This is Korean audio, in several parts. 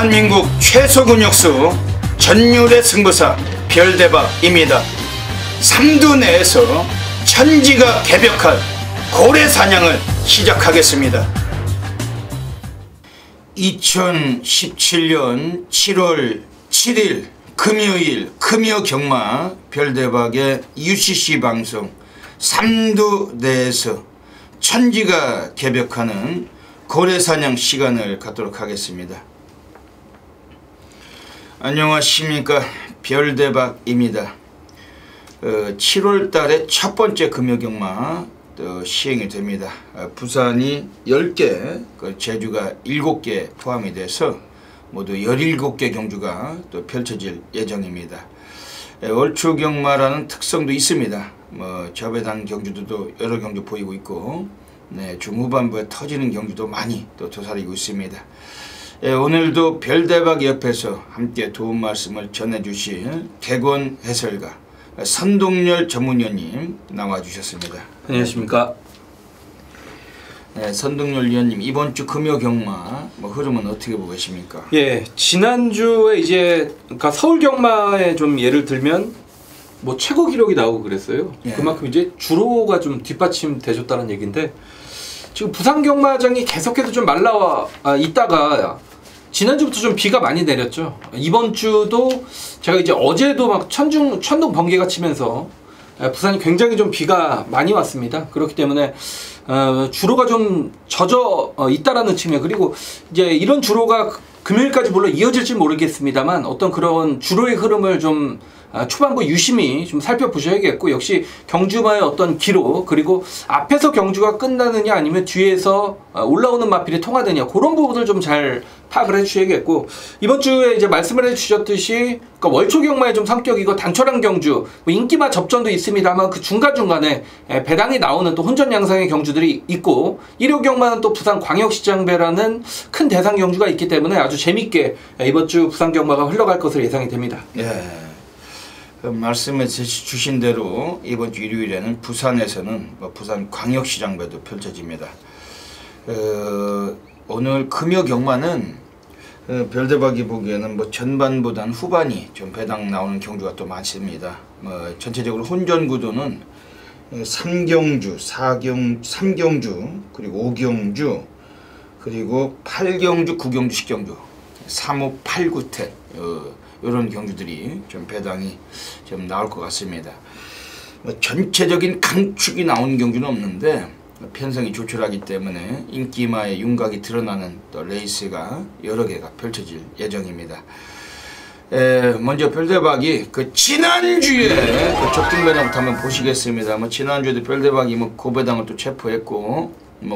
대한민국 최소 근육수 전율의 승부사 별대박입니다. 삼두 내에서 천지가 개벽할 고래 사냥을 시작하겠습니다. 2017년 7월 7일 금요일 금요경마 별대박의 UCC 방송 삼두 내에서 천지가 개벽하는 고래사냥 시간을 갖도록 하겠습니다. 안녕하십니까, 별대박입니다. 7월달에 첫 번째 금요경마 시행이 됩니다. 부산이 10개, 제주가 7개 포함이 돼서 모두 17개 경주가 또 펼쳐질 예정입니다. 월초경마라는 특성도 있습니다. 저배당 경주도 여러 경주 보이고 있고, 중후반부에 터지는 경주도 많이 또 도사리고 있습니다. 오늘도 별대박 옆에서 함께 도움 말씀을 전해주실 객원 해설가 선동열 전문위원님 나와주셨습니다. 안녕하십니까. 선동열 위원님, 이번 주 금요경마 흐름은 어떻게 보고 계십니까? 예, 지난주에 이제 그러니까 서울 경마에 좀 예를 들면 최고 기록이 나오고 그랬어요. 예. 그만큼 이제 주로가 좀 뒷받침돼줬다는 얘기인데, 지금 부산 경마장이 계속해서 좀 말라와 있다가 지난주부터 좀 비가 많이 내렸죠. 이번 주도 제가 이제 어제도 막 천둥 번개가 치면서 부산이 굉장히 좀 비가 많이 왔습니다. 그렇기 때문에 주로가 좀 젖어 있다라는 측면, 그리고 이제 이런 주로가 금요일까지 물론 이어질지 모르겠습니다만 어떤 그런 주로의 흐름을 좀 초반부 유심히 좀 살펴보셔야겠고, 역시 경주마의 어떤 기록, 그리고 앞에서 경주가 끝나느냐 아니면 뒤에서 올라오는 마필이 통하느냐, 그런 부분을 좀 잘 파악을 해주셔야겠고, 이번 주에 이제 말씀을 해주셨듯이 그러니까 월초 경마의 좀 성격이고 단촐한 경주, 인기마 접전도 있습니다만 그 중간중간에 배당이 나오는 또 혼전 양상의 경주들이 있고, 일요 경마는 또 부산 광역시장배라는 큰 대상 경주가 있기 때문에 아주 재밌게 이번 주 부산 경마가 흘러갈 것으로 예상이 됩니다. 예. 말씀해 주신 대로 이번 주 일요일에는 부산에서는 부산 광역시장배도 펼쳐집니다. 오늘 금요경마는 별대박이 보기에는 전반보다는 후반이 좀 배당 나오는 경주가 또 많습니다. 전체적으로 혼전 구도는 3경주, 3경주, 그리고 5경주, 그리고 8경주, 9경주, 10경주, 3, 5, 8, 9택 이런 경주들이 좀 배당이 좀 나올 것 같습니다. 전체적인 강축이 나온 경주는 없는데 편성이 조촐하기 때문에 인기마의 윤곽이 드러나는 또 레이스가 여러 개가 펼쳐질 예정입니다. 먼저 별대박이 지난주에 적중배당부터 한번 보시겠습니다. 지난주에도 별대박이 고배당을 또 체포했고,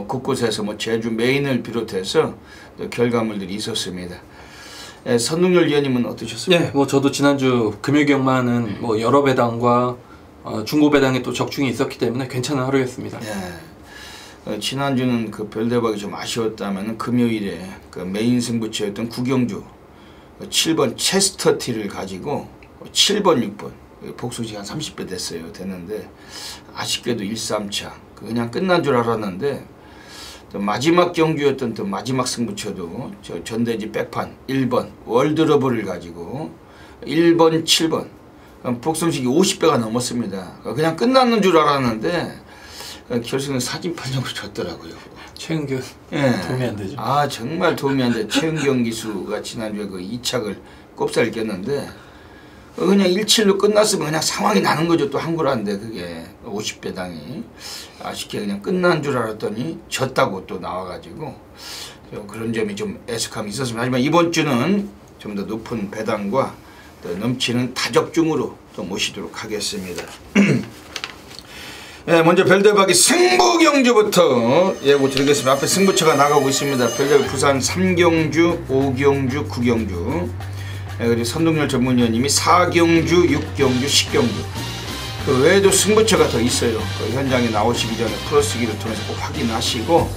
곳곳에서 제주 메인을 비롯해서 또 결과물들이 있었습니다. 선동열 위원님은 어떠셨습니까? 네, 저도 지난주 금요경마는 여러 배당과 중고 배당에 또 적중이 있었기 때문에 괜찮은 하루였습니다. 지난주는 별대박이 좀 아쉬웠다면 금요일에 메인 승부처였던 구경주 7번 체스터티를 가지고 7번 6번 복수시 한 30배 됐는데 아쉽게도 1-3차 그냥 끝난 줄 알았는데, 또 마지막 경주였던 또 마지막 승부처도 전대지 백판 1번 월드러브를 가지고 1번 7번 복성식이 50배가 넘었습니다. 그냥 끝났는 줄 알았는데 결승은 사진 판정으로 졌더라고요. 최은경 도움이 안 되죠. 정말 도움이 안 돼. 최은경 기수가 지난주에 2착을 꼽사를 꼈는데 그냥 1-7로 끝났으면 그냥 상황이 나는 거죠. 또 한구라는데 그게 50배당이 아쉽게 그냥 끝난 줄 알았더니 졌다고 또 나와가지고 그런 점이 좀 애석함이 있었습니다. 하지만 이번 주는 좀 더 높은 배당과 또 넘치는 다적중으로 또 모시도록 하겠습니다. 먼저 별대박이 승부경주부터 예고 드리겠습니다. 앞에 승부처가 나가고 있습니다. 별대박 부산 3경주, 5경주, 9경주, 그리고 선동열 전문위원님이 4경주, 6경주, 10경주. 그 외에도 승부처가 더 있어요. 현장에 나오시기 전에 플러스기를 통해서 꼭 확인하시고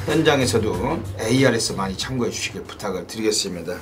현장에서도 ARS 많이 참고해 주시길 부탁을 드리겠습니다.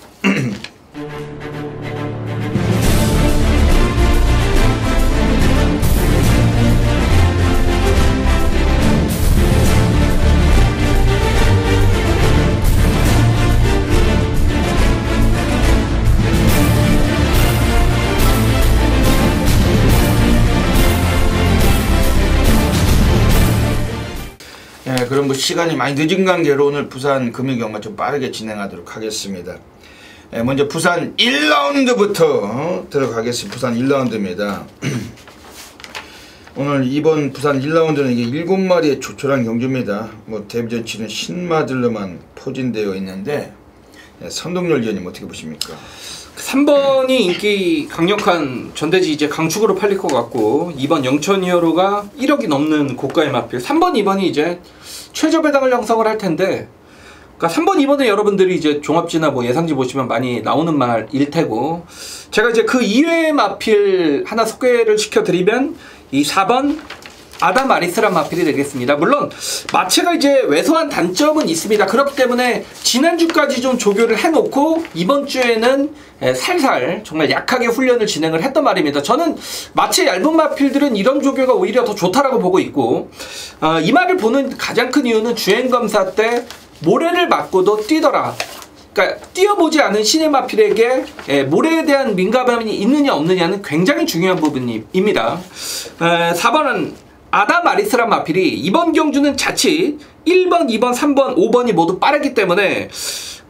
그럼 뭐 시간이 많이 늦은 관계로 오늘 부산 금요경마 좀 빠르게 진행하도록 하겠습니다. 먼저 부산 1라운드부터 들어가겠습니다. 부산 1라운드입니다. 오늘 이번 부산 1라운드는 이게 7마리의 조촐한 경주입니다. 뭐 데뷔전 치는 신마들로만 포진되어 있는데 선동열 위원님 어떻게 보십니까? 3번이 인기 강력한 전대지 이제 강축으로 팔릴 것 같고 2번 영천이어로가 1억이 넘는 고가의 마필 3번 2번이 이제 최저 배당을 형성을 할 텐데 그러니까 3번 2번에 여러분들이 이제 종합지나 뭐 예상지 보시면 많이 나오는 말일 테고 제가 이제 그 이외의 마필 하나 소개를 시켜드리면 이 4번 아담 아리스란 마필이 되겠습니다. 물론 마체가 이제 왜소한 단점은 있습니다. 그렇기 때문에 지난주까지 좀 조교를 해놓고 이번 주에는 살살 정말 약하게 훈련을 진행을 했단 말입니다. 저는 마체 얇은 마필들은 이런 조교가 오히려 더 좋다라고 보고 있고 이 말을 보는 가장 큰 이유는 주행검사 때 모래를 맞고도 뛰더라. 그러니까 뛰어보지 않은 신의 마필에게 모래에 대한 민감함이 있느냐 없느냐는 굉장히 중요한 부분입니다. 4번은 아담 아리스란 마필이 이번 경주는 자칫 1번, 2번, 3번, 5번이 모두 빠르기 때문에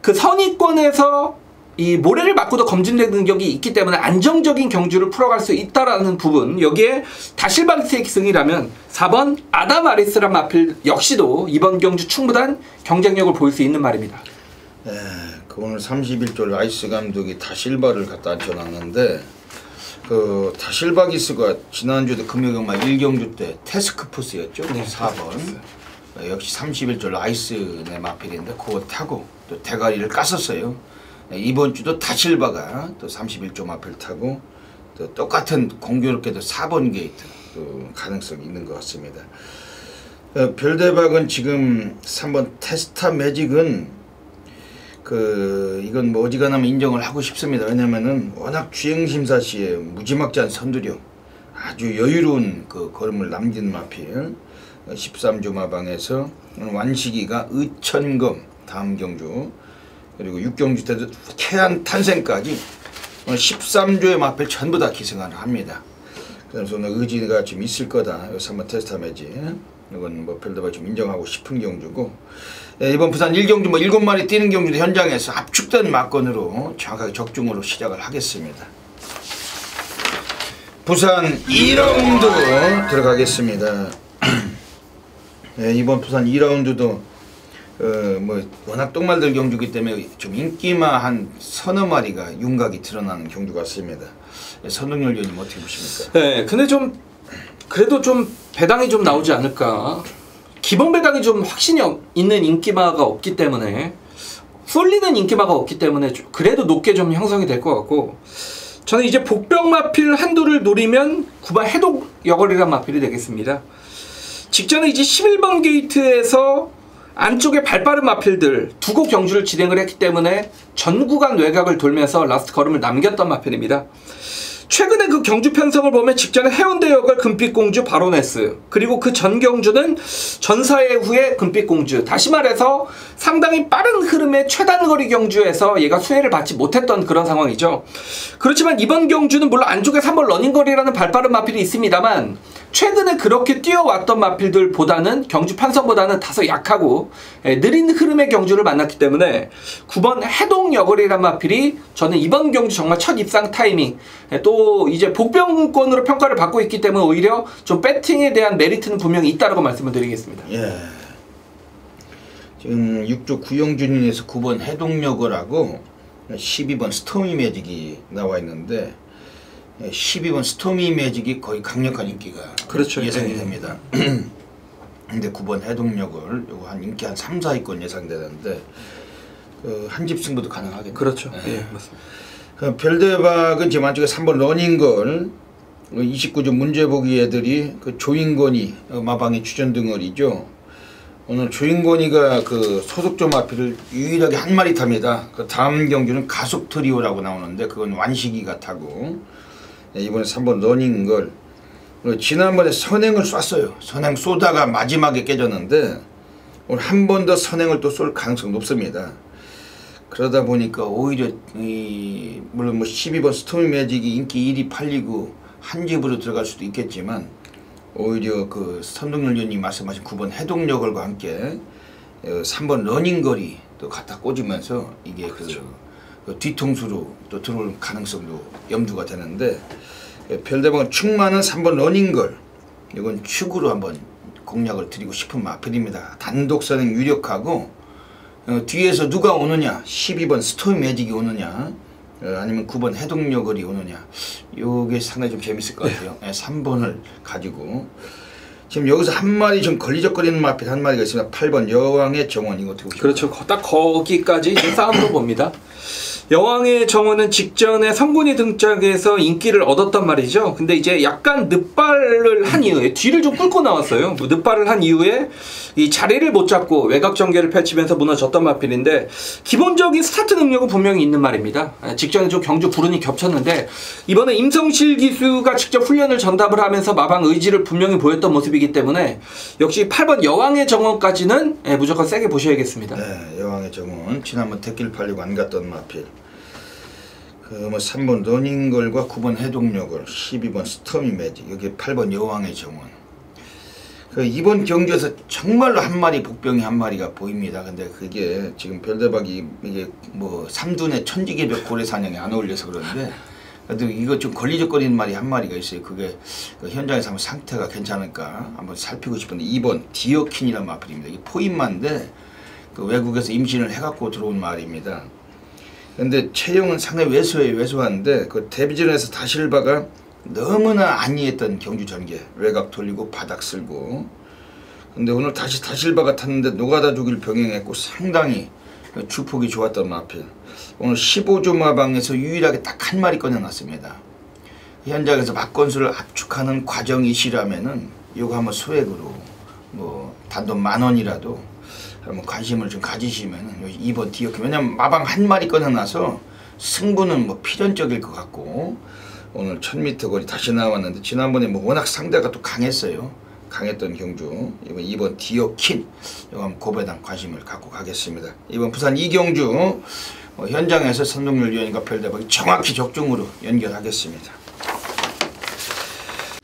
그 선의권에서 이 모래를 맞고도 검증되는 능력이 있기 때문에 안정적인 경주를 풀어갈 수 있다라는 부분 여기에 다실바기스의 기승이라면 4번 아담 아리스란 마필 역시도 이번 경주 충분한 경쟁력을 보일 수 있는 말입니다. 그 오늘 31조 라이스 감독이 다실바를 갖다 앉혀놨는데 그 다실바기스가 지난주도 금요경마 1경주 때 태스크포스였죠. 네, 4번 역시 31조 라이스의 마필인데 그거 타고 또 대가리를 깠었어요. 이번 주도 다실바가 또 31조 마필 타고 또 똑같은 공교롭게도 4번 게이트 또 가능성이 있는 것 같습니다. 별대박은 지금 3번 테스타 매직은 이건 뭐 어지간하면 인정을 하고 싶습니다. 왜냐면은 워낙 주행심사 시에 무지막지한 선두력 아주 여유로운 그 걸음을 남긴 마필 13조 마방에서 완식이가 의천검 다음 경주 그리고 6경주 때도 태안 탄생까지 13조의 마필 전부 다 기승을 합니다. 그래서 오늘 의지가 좀 있을 거다. 여기서 한번 테스트 매지 이건 뭐 별다바 좀 인정하고 싶은 경주고 이번 부산 1경주 뭐 7마리 뛰는 경주도 현장에서 압축된 막건으로 정확하게 적중으로 시작을 하겠습니다. 부산 2라운드 들어가겠습니다. 이번 부산 2라운드도 뭐 워낙 똥말들 경주기 때문에 좀 인기만 서너 마리가 윤곽이 드러나는 경주 같습니다. 선동열 위원님 어떻게 보십니까? 네, 근데 좀 그래도 좀 배당이 좀 나오지 않을까. 기본 배당이 좀 확신이 있는 인기마가 없기 때문에 쏠리는 인기마가 없기 때문에 그래도 높게 좀 형성이 될 것 같고 저는 이제 복병 마필 한두를 노리면 9번 해독 여걸이란 마필이 되겠습니다. 직전에 이제 11번 게이트에서 안쪽에 발빠른 마필들 두고 경주를 진행을 했기 때문에 전 구간 외곽을 돌면서 라스트 걸음을 남겼던 마필입니다. 최근에 그 경주 편성을 보면 직전에 해운대 여걸 금빛공주 바로네스 그리고 그 전 경주는 전사회 후에 금빛공주 다시 말해서 상당히 빠른 흐름의 최단거리 경주에서 얘가 수혜를 받지 못했던 그런 상황이죠. 그렇지만 이번 경주는 물론 안쪽에 3번 러닝거리라는 발빠른 마필이 있습니다만 최근에 그렇게 뛰어왔던 마필들보다는 경주 편성보다는 다소 약하고 느린 흐름의 경주를 만났기 때문에 9번 해동 여걸이란 마필이 저는 이번 경주 정말 첫 입상 타이밍 또 이제 복병권으로 평가를 받고 있기 때문에 오히려 좀 배팅에 대한 메리트는 분명히 있다고 말씀을 드리겠습니다. 예. 지금 6조 구영준인에서 9번 해동여걸하고 12번 스토미 매직이 나와 있는데 12번 스토미 매직이 거의 강력한 인기가 그렇죠. 예상이 됩니다. 근데 9번 해동여걸 요거 한 인기 한 3, 4위권 예상되는데 한 집 승부도 가능하겠네요. 그렇죠. 예, 맞습니다. 별대박은 지금 안쪽에 3번 러닝걸 29조 문제보기 애들이 그 조인권이 마방의 주전 등어리죠. 오늘 조인권이가 그 소속조 마필을 유일하게 한 마리 탑니다. 그 다음 경주는 가속 트리오라고 나오는데 그건 완식이가 타고 이번에 3번 러닝걸 지난번에 선행을 쐈어요. 선행 쏘다가 마지막에 깨졌는데 오늘 한 번 더 선행을 또 쏠 가능성이 높습니다. 그러다 보니까 오히려 물론 뭐 12번 스토미 매직이 인기 1위 팔리고 한 집으로 들어갈 수도 있겠지만 오히려 그 선동열 위원님 말씀하신 9번 해동력을과 함께 3번 러닝거리 또 갖다 꽂으면서 이게 그렇죠. 그 뒤통수로 또 들어올 가능성도 염두가 되는데 별대방은 축 많은 3번 러닝걸 이건 축으로 한번 공략을 드리고 싶은 마필입니다. 단독선행 유력하고 뒤에서 누가 오느냐 12번 스토이 매직이 오느냐 아니면 9번 해동력을이 오느냐 요게 상당히 좀 재밌을 것 같아요. 3번을 가지고 지금 여기서 한 마리 좀 걸리적거리는 마필 한 마리가 있습니다. 8번 여왕의 정원 이거 어떻게 보십니까? 그렇죠. 딱 거기까지 싸움으로 봅니다. 여왕의 정원은 직전에 성군이 등장해서 인기를 얻었단 말이죠. 근데 이제 약간 늑발을 한 이후에 뒤를 좀 끌고 나왔어요. 늑발을 한 이후에 이 자리를 못 잡고 외곽 전개를 펼치면서 무너졌던 마필인데 기본적인 스타트 능력은 분명히 있는 말입니다. 직전에 좀 경주 불운이 겹쳤는데 이번에 임성실 기수가 직접 훈련을 전담을 하면서 마방 의지를 분명히 보였던 모습이기 때문에 역시 8번 여왕의 정원까지는 무조건 세게 보셔야겠습니다. 네, 여왕의 정원 지난번 택길 팔리고 안 갔던 마필. 뭐 3번 러닝걸과 9번 해동력을 12번 스토미 매직 여기 8번 여왕의 정원 이번 경기에서 정말로 한 마리 복병이 한 마리가 보입니다. 근데 그게 지금 별대박이 이게 뭐 삼둔의 천지개벽 고래사냥이 안 어울려서 그런데 그래도 이거 좀 걸리적거리는 말이 한 마리가 있어요. 그게 현장에서 한번 상태가 괜찮을까 한번 살피고 싶은데 2번 디어킨이라는 마필입니다. 이게 포인마인데 그 외국에서 임신을 해갖고 들어온 말입니다. 근데 체형은 상당히 왜소한데 그 데뷔전에서 다실바가 너무나 안이했던 경주 전개 외곽 돌리고 바닥 쓸고 근데 오늘 다시 다실바가 탔는데 노가다 주기를 병행했고 상당히 주폭이 좋았던 마필 오늘 15조 마방에서 유일하게 딱 한 마리 꺼내놨습니다. 현장에서 박건수를 압축하는 과정이시라면은 이거 한번 소액으로 뭐 단돈 10,000원이라도 한번 관심을 좀 가지시면 2번 디어킨 왜냐면 마방 한 마리 꺼내놔서 승부는 뭐 필연적일 것 같고 오늘 1000m 거리 다시 나왔는데 지난번에 뭐 워낙 상대가 또 강했어요. 강했던 경주 이번 2번 디어킨 이거 한번 고배당 관심을 갖고 가겠습니다. 이번 부산 이경주 현장에서 선동열 위원과 별대박이 정확히 적중으로 연결하겠습니다.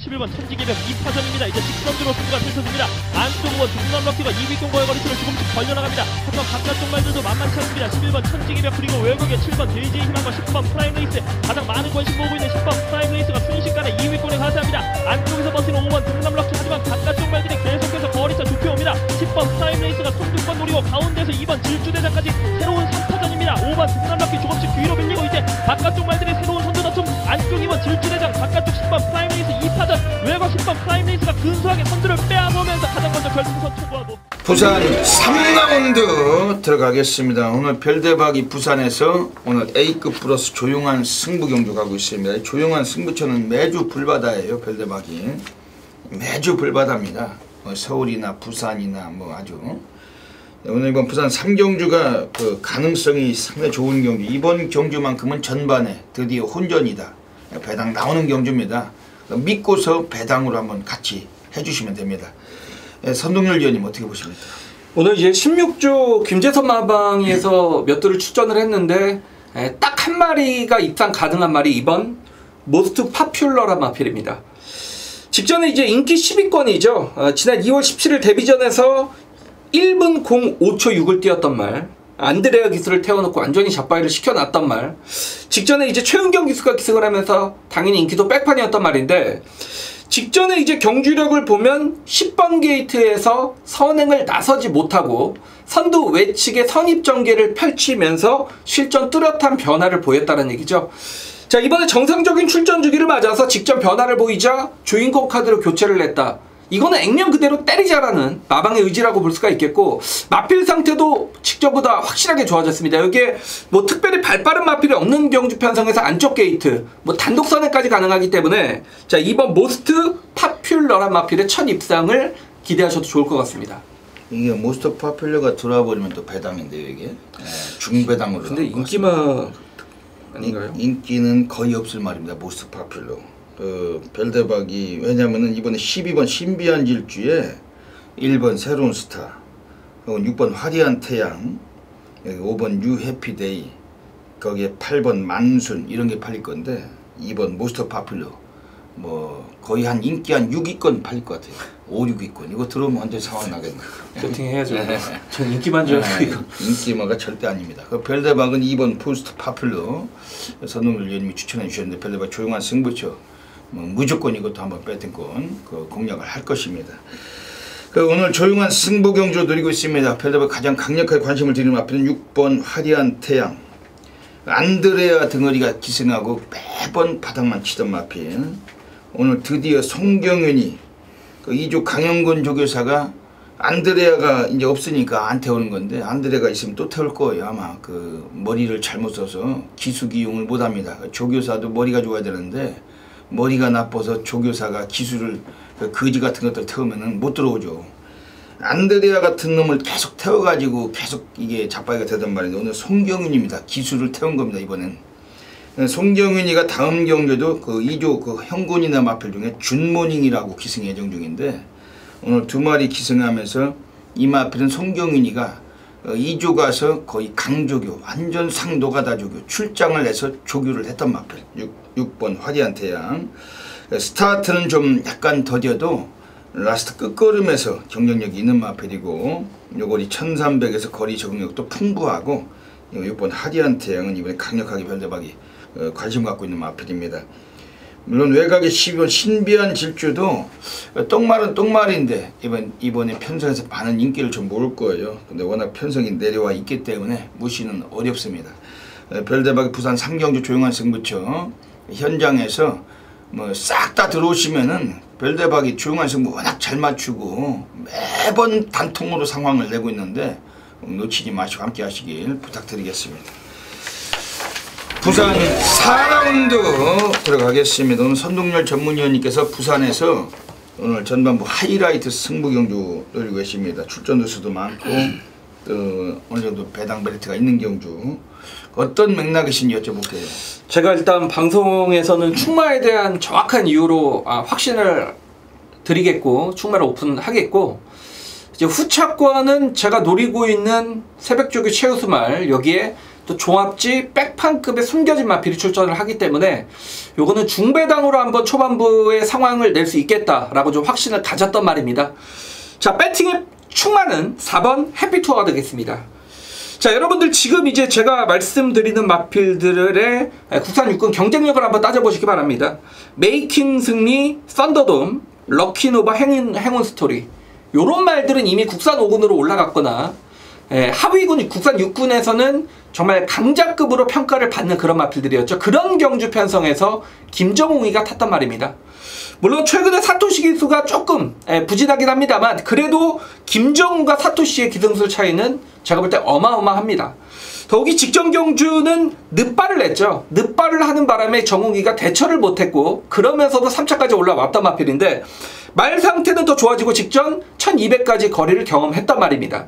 11번 천지개벽 2파전입니다. 이제 직선주로 승부가 펼쳐집니다. 안쪽 5번 중남 럭키가 2위 공고의 거리수를 조금씩 벌려나갑니다. 하지만 바깥쪽 말들도 만만치 않습니다. 11번 천지개벽 그리고 외국의 7번 JJ 희망과 10번 프라임 레이스 가장 많은 관심 모으고 있는 10번 프라임 레이스가 순식간에 2위권에 가세합니다. 안쪽에서 버티는 5번 중남 럭키 하지만 바깥쪽 말들이 계속해서 거리차 좁혀옵니다. 10번 프라임 레이스가 손두권 노리고 가운데서 2번 질주대장까지 새로운 3파전입니다. 5번 중남 럭키 조금씩 뒤로 밀리고 이제 바깥쪽 말들의 새로운 선두 다툼 안쪽 2번 질주대장 바깥쪽 10번 프라임 레이스 2파전 외곽 10번 프라임 레이스가 근소하게 선두를 빼앗으면서 가장 먼저 결승선 통과하고 부산 3라운드 들어가겠습니다. 오늘 별대박이 부산에서 오늘 A급 플러스 조용한 승부 경주 가고 있습니다. 조용한 승부처는 매주 불바다예요. 별대박이 매주 불바다입니다. 뭐 서울이나 부산이나 뭐 아주 오늘 이번 부산 3경주가 그 가능성이 상당히 좋은 경주 이번 경주만큼은 전반에 드디어 혼전이다. 배당 나오는 경주입니다. 믿고서 배당으로 한번 같이 해주시면 됩니다. 선동열 위원님 어떻게 보십니까? 오늘 이제 16조 김재선 마방에서 몇 도를 출전을 했는데 딱 한 마리가 입상 가능한 말이 2번 모스트 파퓰러란 마필입니다. 직전에 이제 인기 10위권이죠. 지난 2월 17일 데뷔전에서 1분 05초 6을 뛰었던 말 안드레아 기수를 태워놓고 완전히 잡바이를 시켜놨던 말 직전에 이제 최은경 기수가 기승을 하면서 당연히 인기도 백판이었던 말인데 직전에 이제 경주력을 보면 10번 게이트에서 선행을 나서지 못하고 선두 외측의 선입 전개를 펼치면서 실전 뚜렷한 변화를 보였다는 얘기죠. 자 이번에 정상적인 출전 주기를 맞아서 직전 변화를 보이자 주인공 카드로 교체를 했다. 이거는 액면 그대로 때리자라는 마방의 의지라고 볼 수가 있겠고 마필 상태도 직전보다 확실하게 좋아졌습니다. 여기에 뭐 특별히 발빠른 마필이 없는 경주 편성에서 안쪽 게이트 뭐 단독 선행까지 가능하기 때문에 자 이번 모스트 파퓰러란 마필의 첫 입상을 기대하셔도 좋을 것 같습니다. 이게 모스트 파퓰러가 들어와 버리면 또 배당인데요 이게 중배당으로. 근데 인기만 아닌가요? 인기는 거의 없을 말입니다. 모스트 파퓰러. 별대박이 왜냐면은 이번에 12번 신비한 질주에 1번 새로운 스타 6번 화려한 태양 여기 5번 뉴 해피데이 거기에 8번 만순 이런 게 팔릴 건데 2번 모스터 파퓰러 뭐 거의 한 인기 한 6위권 팔릴 것 같아요. 5, 6위권. 이거 들어오면 완전 상황 나겠네. 세팅해야죠. 전 인기만 줄 알고. 인기마가 절대 아닙니다. 그 별대박은 2번 포스트 파퓰러 선동열 의원님이 추천해 주셨는데 별대박 조용한 승부처 뭐 무조건 이것도 한번 배팅권 그 공략을 할 것입니다. 그 오늘 조용한 승부 경주 누리고 있습니다. 별대박 가장 강력하게 관심을 드리는 마필은 6번 화려한 태양. 안드레아 등어리가 기승하고 매번 바닥만 치던 마필. 오늘 드디어 송경윤이 그 2조 강영근 조교사가 안드레아가 이제 없으니까 안 태우는 건데 안드레아가 있으면 또 태울 거예요. 아마 그 머리를 잘못 써서 기수기용을 못합니다. 조교사도 머리가 좋아야 되는데 머리가 나빠서 조교사가 기술을 그 거지 같은 것들 태우면은 못 들어오죠. 안드레아 같은 놈을 계속 태워가지고 계속 이게 자빠이가 되던 말인데 오늘 송경윤입니다. 기술을 태운 겁니다. 이번엔 송경윤이가 다음 경주도 그 2조 그 형군이나 마필 중에 준모닝이라고 기승 예정 중인데 오늘 2마리 기승하면서 이 마필은 송경윤이가 2조 가서 거의 강조교 완전 상노가다조교 출장을 해서 조교를 했던 마필 6번 화려한 태양. 스타트는 좀 약간 더뎌도 라스트 끝걸음에서 경쟁력이 있는 마필이고 요거리 1300에서 거리 적응력도 풍부하고 6번 화려한 태양은 이번에 강력하게 별대박이 관심 갖고 있는 마필입니다. 물론 외곽의 12번 신비한 질주도 똥말은 똥말인데 이번에 편성에서 많은 인기를 좀 모을 거예요. 근데 워낙 편성이 내려와 있기 때문에 무시는 어렵습니다. 별대박이 부산 상경주 조용한 승부처 현장에서 뭐 싹 다 들어오시면은 별대박이 조용한 승부 워낙 잘 맞추고 매번 단통으로 상황을 내고 있는데 놓치지 마시고 함께 하시길 부탁드리겠습니다. 부산 4라운드 들어가겠습니다. 오늘 선동열 전문위원님께서 부산에서 오늘 전반부 하이라이트 승부 경주 노리고 계십니다. 출전 두수도 많고 또 어느 정도 배당 메리트가 있는 경주 어떤 맥락이신지 여쭤볼게요. 제가 일단 방송에서는 충마에 대한 정확한 이유로 확신을 드리겠고 충마를 오픈하겠고 이제 후차권은 제가 노리고 있는 새벽조교 최우수말 여기에 또 종합지 백판급의 숨겨진 마필이 출전을 하기 때문에 요거는 중배당으로 한번 초반부의 상황을 낼 수 있겠다라고 좀 확신을 가졌던 말입니다. 자, 배팅의 충마는 4번 해피투어가 되겠습니다. 자, 여러분들 지금 이제 제가 말씀드리는 마필들의 국산 육군 경쟁력을 한번 따져보시기 바랍니다. 메이킹 승리, 썬더돔, 럭키노바, 행운 스토리 요런 말들은 이미 국산 5군으로 올라갔거나 하위군 국산 6군에서는 정말 강자급으로 평가를 받는 그런 마필들이었죠. 그런 경주 편성에서 김정웅이가 탔단 말입니다. 물론 최근에 사토시 기수가 조금 부진하긴 합니다만 그래도 김정웅과 사토시의 기승술 차이는 제가 볼 때 어마어마합니다. 더욱이 직전 경주는 늦발을 냈죠. 늦발을 하는 바람에 정웅이가 대처를 못했고 그러면서도 3차까지 올라왔던 마필인데 말 상태는 더 좋아지고 직전 1200까지 거리를 경험했단 말입니다.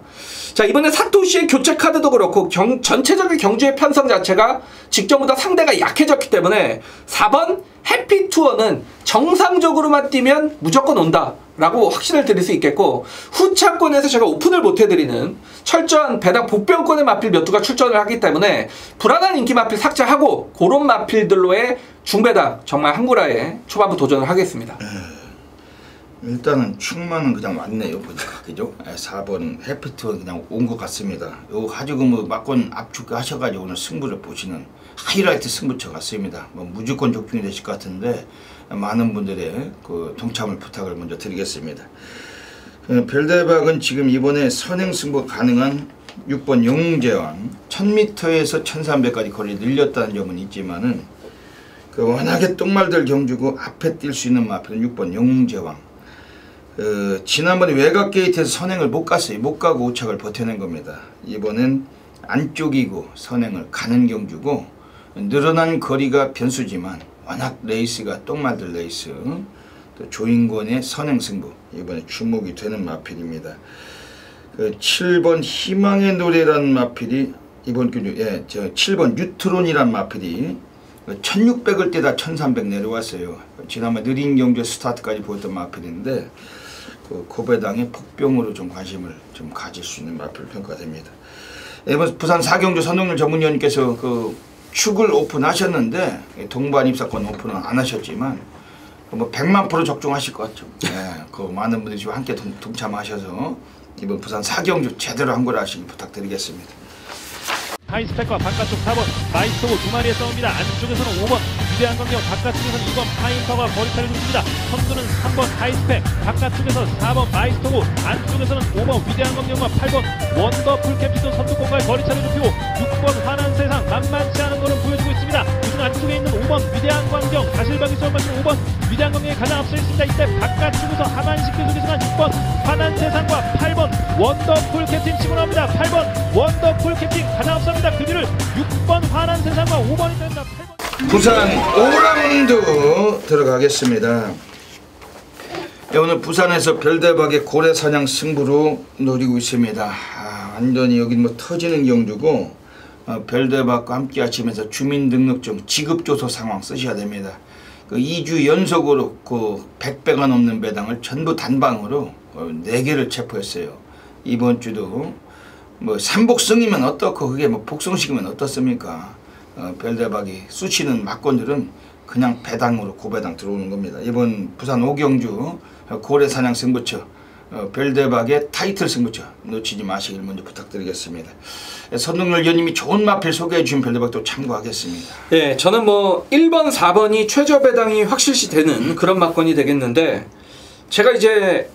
자, 이번에 사토시의 교체 카드도 그렇고 전체적인 경주의 편성 자체가 직전보다 상대가 약해졌기 때문에 4번 해피투어는 정상적으로만 뛰면 무조건 온다 라고 확신을 드릴 수 있겠고 후차권에서 제가 오픈을 못해드리는 철저한 배당 복병권의 마필 몇 두가 출전을 하기 때문에 불안한 인기 마필 삭제하고 그런 마필들로의 중배당 정말 한구라에 초반부 도전을 하겠습니다. 일단은 충만은 그냥 왔네요 보니까 그죠? 4번 해피투어 그냥 온 것 같습니다. 요 가지고 뭐 막권 압축 하셔가지고 오늘 승부를 보시는 하이라이트 승부처 같습니다. 뭐 무조건 적중이 되실 것 같은데 많은 분들의 그 동참을 부탁을 먼저 드리겠습니다. 별대박은 지금 이번에 선행 승부 가능한 6번 영웅제왕 1000m에서 1300까지 거리를 늘렸다는 점은 있지만은 그 워낙에 똥말들 경주고 앞에 뛸 수 있는 마필은 6번 영웅제왕. 지난번에 외곽 게이트에서 선행을 못 갔어요. 못 가고 5착을 버텨낸 겁니다. 이번엔 안쪽이고 선행을 가는 경주고 늘어난 거리가 변수지만 워낙 레이스가 똥말들 레이스 또 조인권의 선행 승부 이번에 주목이 되는 마필입니다. 그 7번 희망의 노래란 마필이 이번 경주 7번 뉴트론이란 마필이 1600을 뛰다 1300 내려왔어요. 지난번 느린 경주 스타트까지 보였던 마필인데 그 고배당의 폭병으로 좀 관심을 좀 가질 수 있는 마필 평가됩니다. 이번 부산 사경주 선동열 전문위원님께서 그 축을 오픈하셨는데 동반 입사권 오픈은 안 하셨지만 뭐 100만% 적중하실 것 같죠. 예, 그 많은 분들이 지금 함께 동참하셔서 이번 부산 4경주 제대로 한골하시길 부탁드리겠습니다. 하이스펙과 바깥쪽 4번 마이스터고 두 마리의 싸움입니다. 안쪽에서는 5번 위대한 강경, 바깥쪽에서는 2번 파인파가 거리차를 줍니다. 선두는 3번 하이스펙, 바깥쪽에서 4번 마이스터고, 안쪽에서는 5번 위대한 강경과 8번 원더풀 캡틴도 선두권과의 거리차를 좁히고 6번 환한 세상 만만치 않은 것을 보여주고 있습니다. 그중 안쪽에 있는 5번 위대한 광경, 사실방이 싸움 마치는 5번 위대한 광경이 가장 앞서 있습니다. 이때 바깥쪽에서 하만식 계속이지만 6번 환한 세상과 8번 원더풀 캡틴 치고 나옵니다. 8번 원더풀 캡틴 가장 앞섭니다. 그 뒤를 6번 환한 세상과 5번이 됩니다. 8번. 부산 5라운드 들어가겠습니다. 예, 오늘 부산에서 별대박의 고래사냥 승부로 노리고 있습니다. 완전히 여기 뭐 터지는 경주고, 별대박과 함께 하시면서 주민등록증 지급조서 상황 쓰셔야 됩니다. 그 2주 연속으로 그 100배가 넘는 배당을 전부 단방으로 4개를 체포했어요. 이번 주도 뭐 삼복승이면 어떻고 그게 뭐 복승식이면 어떻습니까? 별대박이 쑤시는 막건들은 그냥 배당으로 고배당 들어오는 겁니다. 이번 부산 5경주 고래사냥 승부처 별대박의 타이틀 승부처 놓치지 마시길 먼저 부탁드리겠습니다. 선동열 위원님이 좋은 마필 소개해 주신 별대박도 참고하겠습니다. 예, 저는 뭐 1번, 4번이 최저 배당이 확실시 되는 그런 막건이 되겠는데, 제가 이제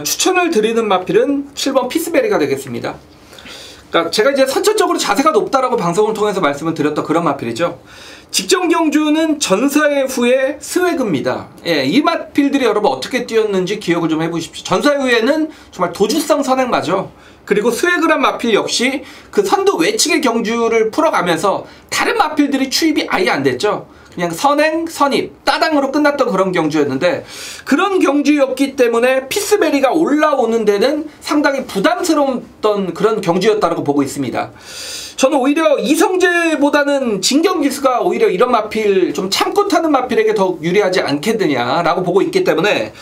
추천을 드리는 마필은 7번 피스베리가 되겠습니다. 그러니까 제가 이제 선천적으로 자세가 높다라고 방송을 통해서 말씀을 드렸던 그런 마필이죠. 직전 경주는 전사회 후에 스웨그입니다. 예, 이 마필들이 여러분 어떻게 뛰었는지 기억을 좀 해보십시오. 전사회 후에는 정말 도주성 선행마죠. 그리고 스웨그란 마필 역시 그 선두 외측의 경주를 풀어가면서 다른 마필들이 추입이 아예 안 됐죠. 그냥 선행, 선입, 따당으로 끝났던 그런 경주였는데, 그런 경주였기 때문에 피스베리가 올라오는 데는 상당히 부담스러웠던 그런 경주였다고 보고 있습니다. 저는 오히려 이성재보다는 진경기수가 오히려 이런 마필, 좀 참고 타는 마필에게 더 유리하지 않겠느냐라고 보고 있기 때문에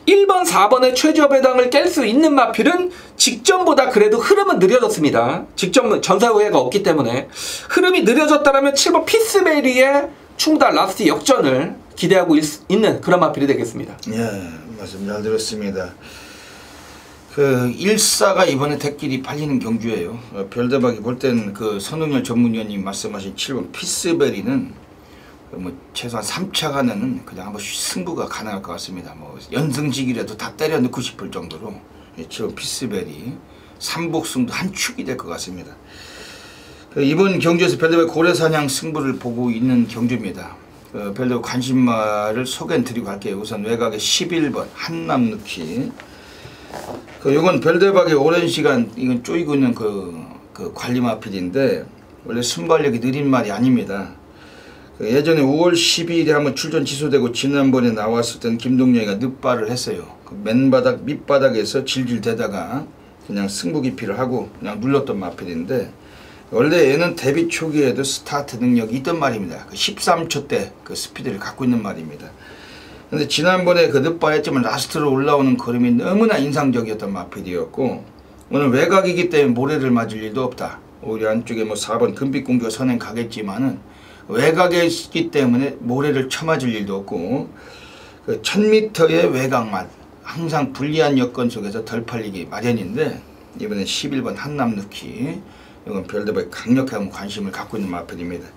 1번, 4번의 최저 배당을 깰 수 있는 마필은 직전보다 그래도 흐름은 느려졌습니다. 직전 전사 후회가 없기 때문에 흐름이 느려졌다면 7번 피스베리의 충달 라스트 역전을 기대하고 있는 그런 마필이 되겠습니다. 예, 말씀 잘 들었습니다. 그 1사가 이번에 대길이 팔리는 경주예요. 별대박이 볼 땐 그 선동열 전문위원님 말씀하신 7번 피스베리는 뭐 최소한 3차 가면은 그냥 한번 승부가 가능할 것 같습니다. 뭐 연승직이라도 다 때려 넣고 싶을 정도로 7번 피스베리 3복승도 한 축이 될 것 같습니다. 이번 경주에서 별대박 고래사냥 승부를 보고 있는 경주입니다. 별대박 관심마를 소개해드리고 갈게요. 우선 외곽의 11번 한남누키. 이건 별대박의 오랜 시간 이건 쪼이고 있는 그 관리 마필인데, 원래 순발력이 느린 말이 아닙니다. 예전에 5월 12일에 한번 출전 취소되고 지난번에 나왔을 때는 김동영이가 늑발을 했어요. 그 맨바닥 밑바닥에서 질질 대다가 그냥 승부 기피를 하고 그냥 눌렀던 마필인데, 원래 얘는 데뷔 초기에도 스타트 능력이 있던 말입니다. 그 13초 때 그 스피드를 갖고 있는 말입니다. 근데 지난번에 그 늑발했지만 라스트로 올라오는 걸음이 너무나 인상적이었던 마필이었고, 오늘 외곽이기 때문에 모래를 맞을 일도 없다. 오히려 안쪽에 뭐 4번 금빛공주가 선행 가겠지만은 외곽에 있기 때문에 모래를 쳐맞을 일도 없고, 그 1000m의 외곽만 항상 불리한 여건 속에서 덜 팔리기 마련인데, 이번엔 11번 한남누키, 이건 별대박이 강력한 관심을 갖고 있는 마필입니다.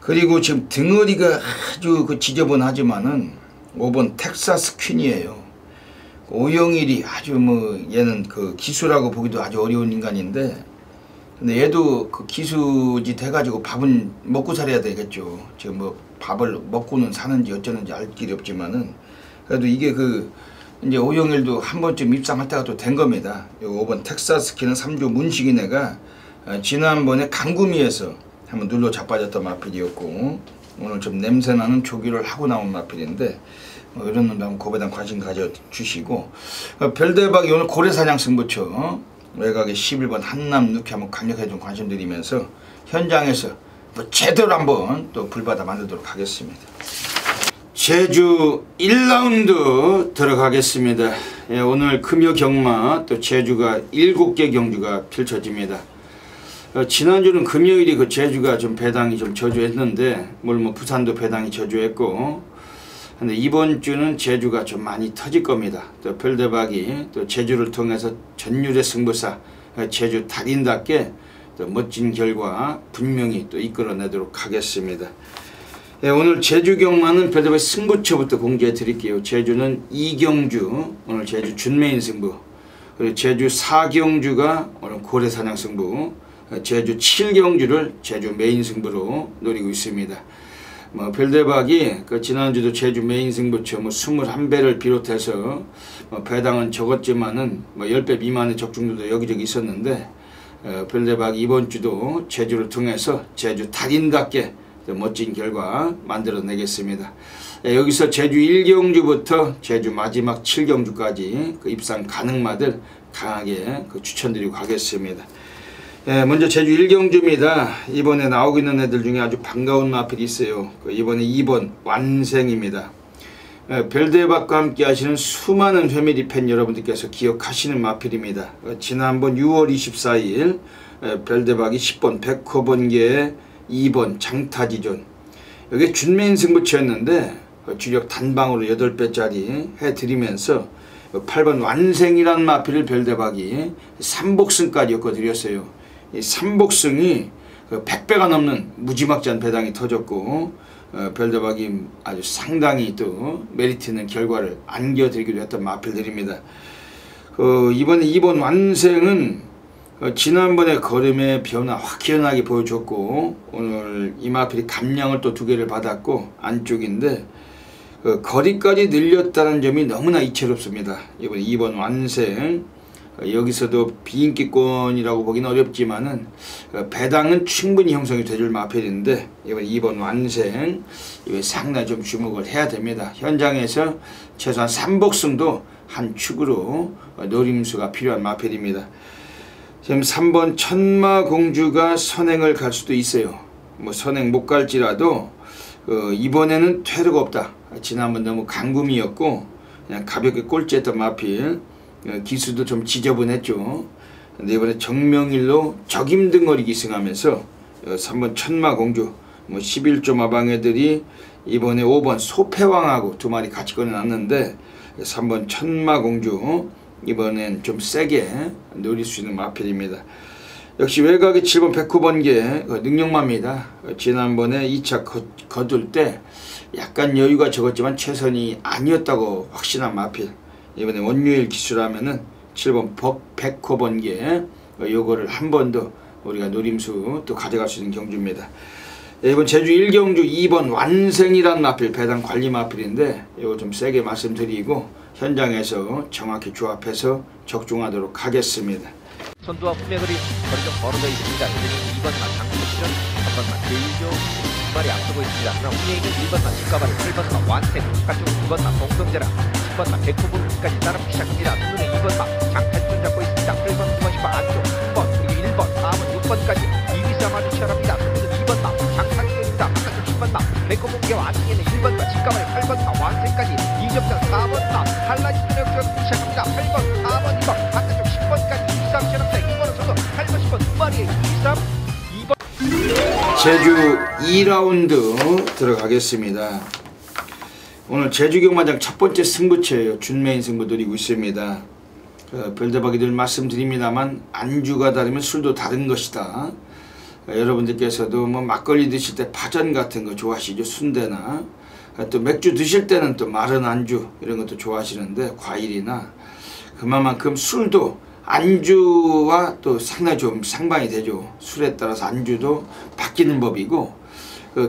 그리고 지금 등어리가 아주 그 지저분하지만은 5번 텍사스 퀸이에요. 오영일이 아주 뭐 얘는 그 기수라고 보기도 아주 어려운 인간인데, 근데 얘도 그 기수짓 해가지고 밥은 먹고 살아야 되겠죠. 지금 뭐 밥을 먹고는 사는지 어쩌는지 알 길이 없지만은, 그래도 이게 그 이제 오영일도 한 번쯤 입상할 때가 또 된 겁니다. 5번 텍사스 퀸은 3조 문식인애가 지난번에 강구미에서 한번 눌러 자빠졌던 마필이었고, 오늘 좀 냄새나는 조기를 하고 나온 마필인데, 이런 놈도 한번 고배당 관심 가져주시고, 별대박이 오늘 고래사냥 승부처 외곽의 11번 한남누키 한번 강력하게 좀 관심 드리면서 현장에서 뭐 제대로 한번 또 불바다 만들도록 하겠습니다. 제주 1라운드 들어가겠습니다. 예, 오늘 금요 경마 또 제주가 7개 경주가 펼쳐집니다. 지난주는 금요일이 그 제주가 좀 배당이 좀 저조했는데, 물론 뭐 부산도 배당이 저조했고, 근데 이번 주는 제주가 좀 많이 터질 겁니다. 또 별대박이 또 제주를 통해서 전율의 승부사 제주 달인답게 또 멋진 결과 분명히 또 이끌어내도록 하겠습니다. 네, 오늘 제주 경마는 별대박의 승부처부터 공지해 드릴게요. 제주는 2경주 오늘 제주 준메인 승부, 그리고 제주 4경주가 오늘 고래사냥 승부, 제주 7경주를 제주 메인 승부로 노리고 있습니다. 별대박이 지난주도 제주 메인 승부처 21배를 비롯해서 배당은 적었지만은 10배 미만의 적중률도 여기저기 있었는데, 별대박이 이번 주도 제주를 통해서 제주 달인답게 멋진 결과 만들어내겠습니다. 여기서 제주 1경주부터 제주 마지막 7경주까지 입상 가능마들 강하게 추천드리고 가겠습니다. 먼저 제주 1경주입니다. 이번에 나오고 있는 애들 중에 아주 반가운 마필이 있어요. 이번에 2번 완생입니다. 별대박과 함께 하시는 수많은 회밀이 팬 여러분들께서 기억하시는 마필입니다. 지난번 6월 24일 별대박이 10번 백호번개의 2번 장타지존, 여기 준메인 승부처였는데 주력 단방으로 8배짜리 해드리면서 8번 완생이란 마필을 별대박이 3복승까지 엮어드렸어요. 이 3복승이 100배가 넘는 무지막지한 배당이 터졌고, 별대박이 아주 상당히 또 메리트 있는 결과를 안겨드리기도 했던 마필들입니다. 이번에 2번 완생은 지난번에 걸음의 변화 확연하게 보여줬고, 오늘 이 마필이 감량을 또 2개를 받았고 안쪽인데 거리까지 늘렸다는 점이 너무나 이채롭습니다. 이번에 2번 완생, 여기서도 비인기권이라고 보기는 어렵지만은 배당은 충분히 형성이 되줄 마필인데, 이번 2번 완생 이번 상당히 좀 주목을 해야 됩니다. 현장에서 최소한 3복승도 한 축으로 노림수가 필요한 마필입니다. 지금 3번 천마공주가 선행을 갈 수도 있어요. 선행 못 갈지라도 이번에는 퇴로가 없다. 지난번 너무 강금이었고 그냥 가볍게 꼴찌했던 마필, 기수도 좀 지저분했죠. 근데 이번에 정명일로 적임등거리 기승하면서 3번 천마공주 11조 마방 애들이 이번에 5번 소패왕하고 2마리 같이 꺼내놨는데 3번 천마공주 이번엔 좀 세게 노릴 수 있는 마필입니다. 역시 외곽의 7번 백호번개 능력마입니다. 지난번에 2차 거둘 때 약간 여유가 적었지만 최선이 아니었다고 확신한 마필, 이번에 원유일 기수라면은 7번 백호번개 요거를 한 번 더 우리가 노림수 또 가져갈 수 있는 경주입니다. 이번 제주 1경주 2번 완생이란 마필, 배당 관리 마필인데 이거 좀 세게 말씀드리고 현장에서 정확히 조합해서 적중하도록 하겠습니다. 선두와 후매거리 거리 좀 벌어져 있습니다. 이제는 2번만 장수실은 3번만 제일조 2마리 앞서고 있습니다. 그러나 후에 있는 1번만 집가발이, 8번만 완생, 바깥쪽 2번만 동성제라, 10번만 백호분까지 따라붙기 시작합니다. 수능의 2번만 장탄준 잡고 있습니다. 8번, 9번, 10번 안쪽 3번, 그리고 1번, 4번, 6번까지 2위 싸움을 치열합니다. 수능은 2번만 장탄준입니다. 바깥쪽 10번만 백호분계와 안쪽에는 1번만 집가발이, 8번만 완생까지 2점전 4번만 한라지 tun역전 시작합니다. 8번, 4번, 2번, 바깥쪽 10번까지 2위 싸움 치열합니다. 2번은 8번, 10번 2마리에 2, 3, 2번. 제주 2라운드 들어가겠습니다. 오늘 제주 경마장 첫 번째 승부처예요. 준메인 승부 노리고 있습니다. 별대박이들 말씀드립니다만 안주가 다르면 술도 다른 것이다. 여러분들께서도 막걸리 드실 때 파전 같은 거 좋아하시죠? 순대나 또 맥주 드실 때는 또 마른 안주 이런 것도 좋아하시는데, 과일이나 그만큼 술도 안주와 또 상당히 좀 상방이 되죠. 술에 따라서 안주도 바뀌는 법이고,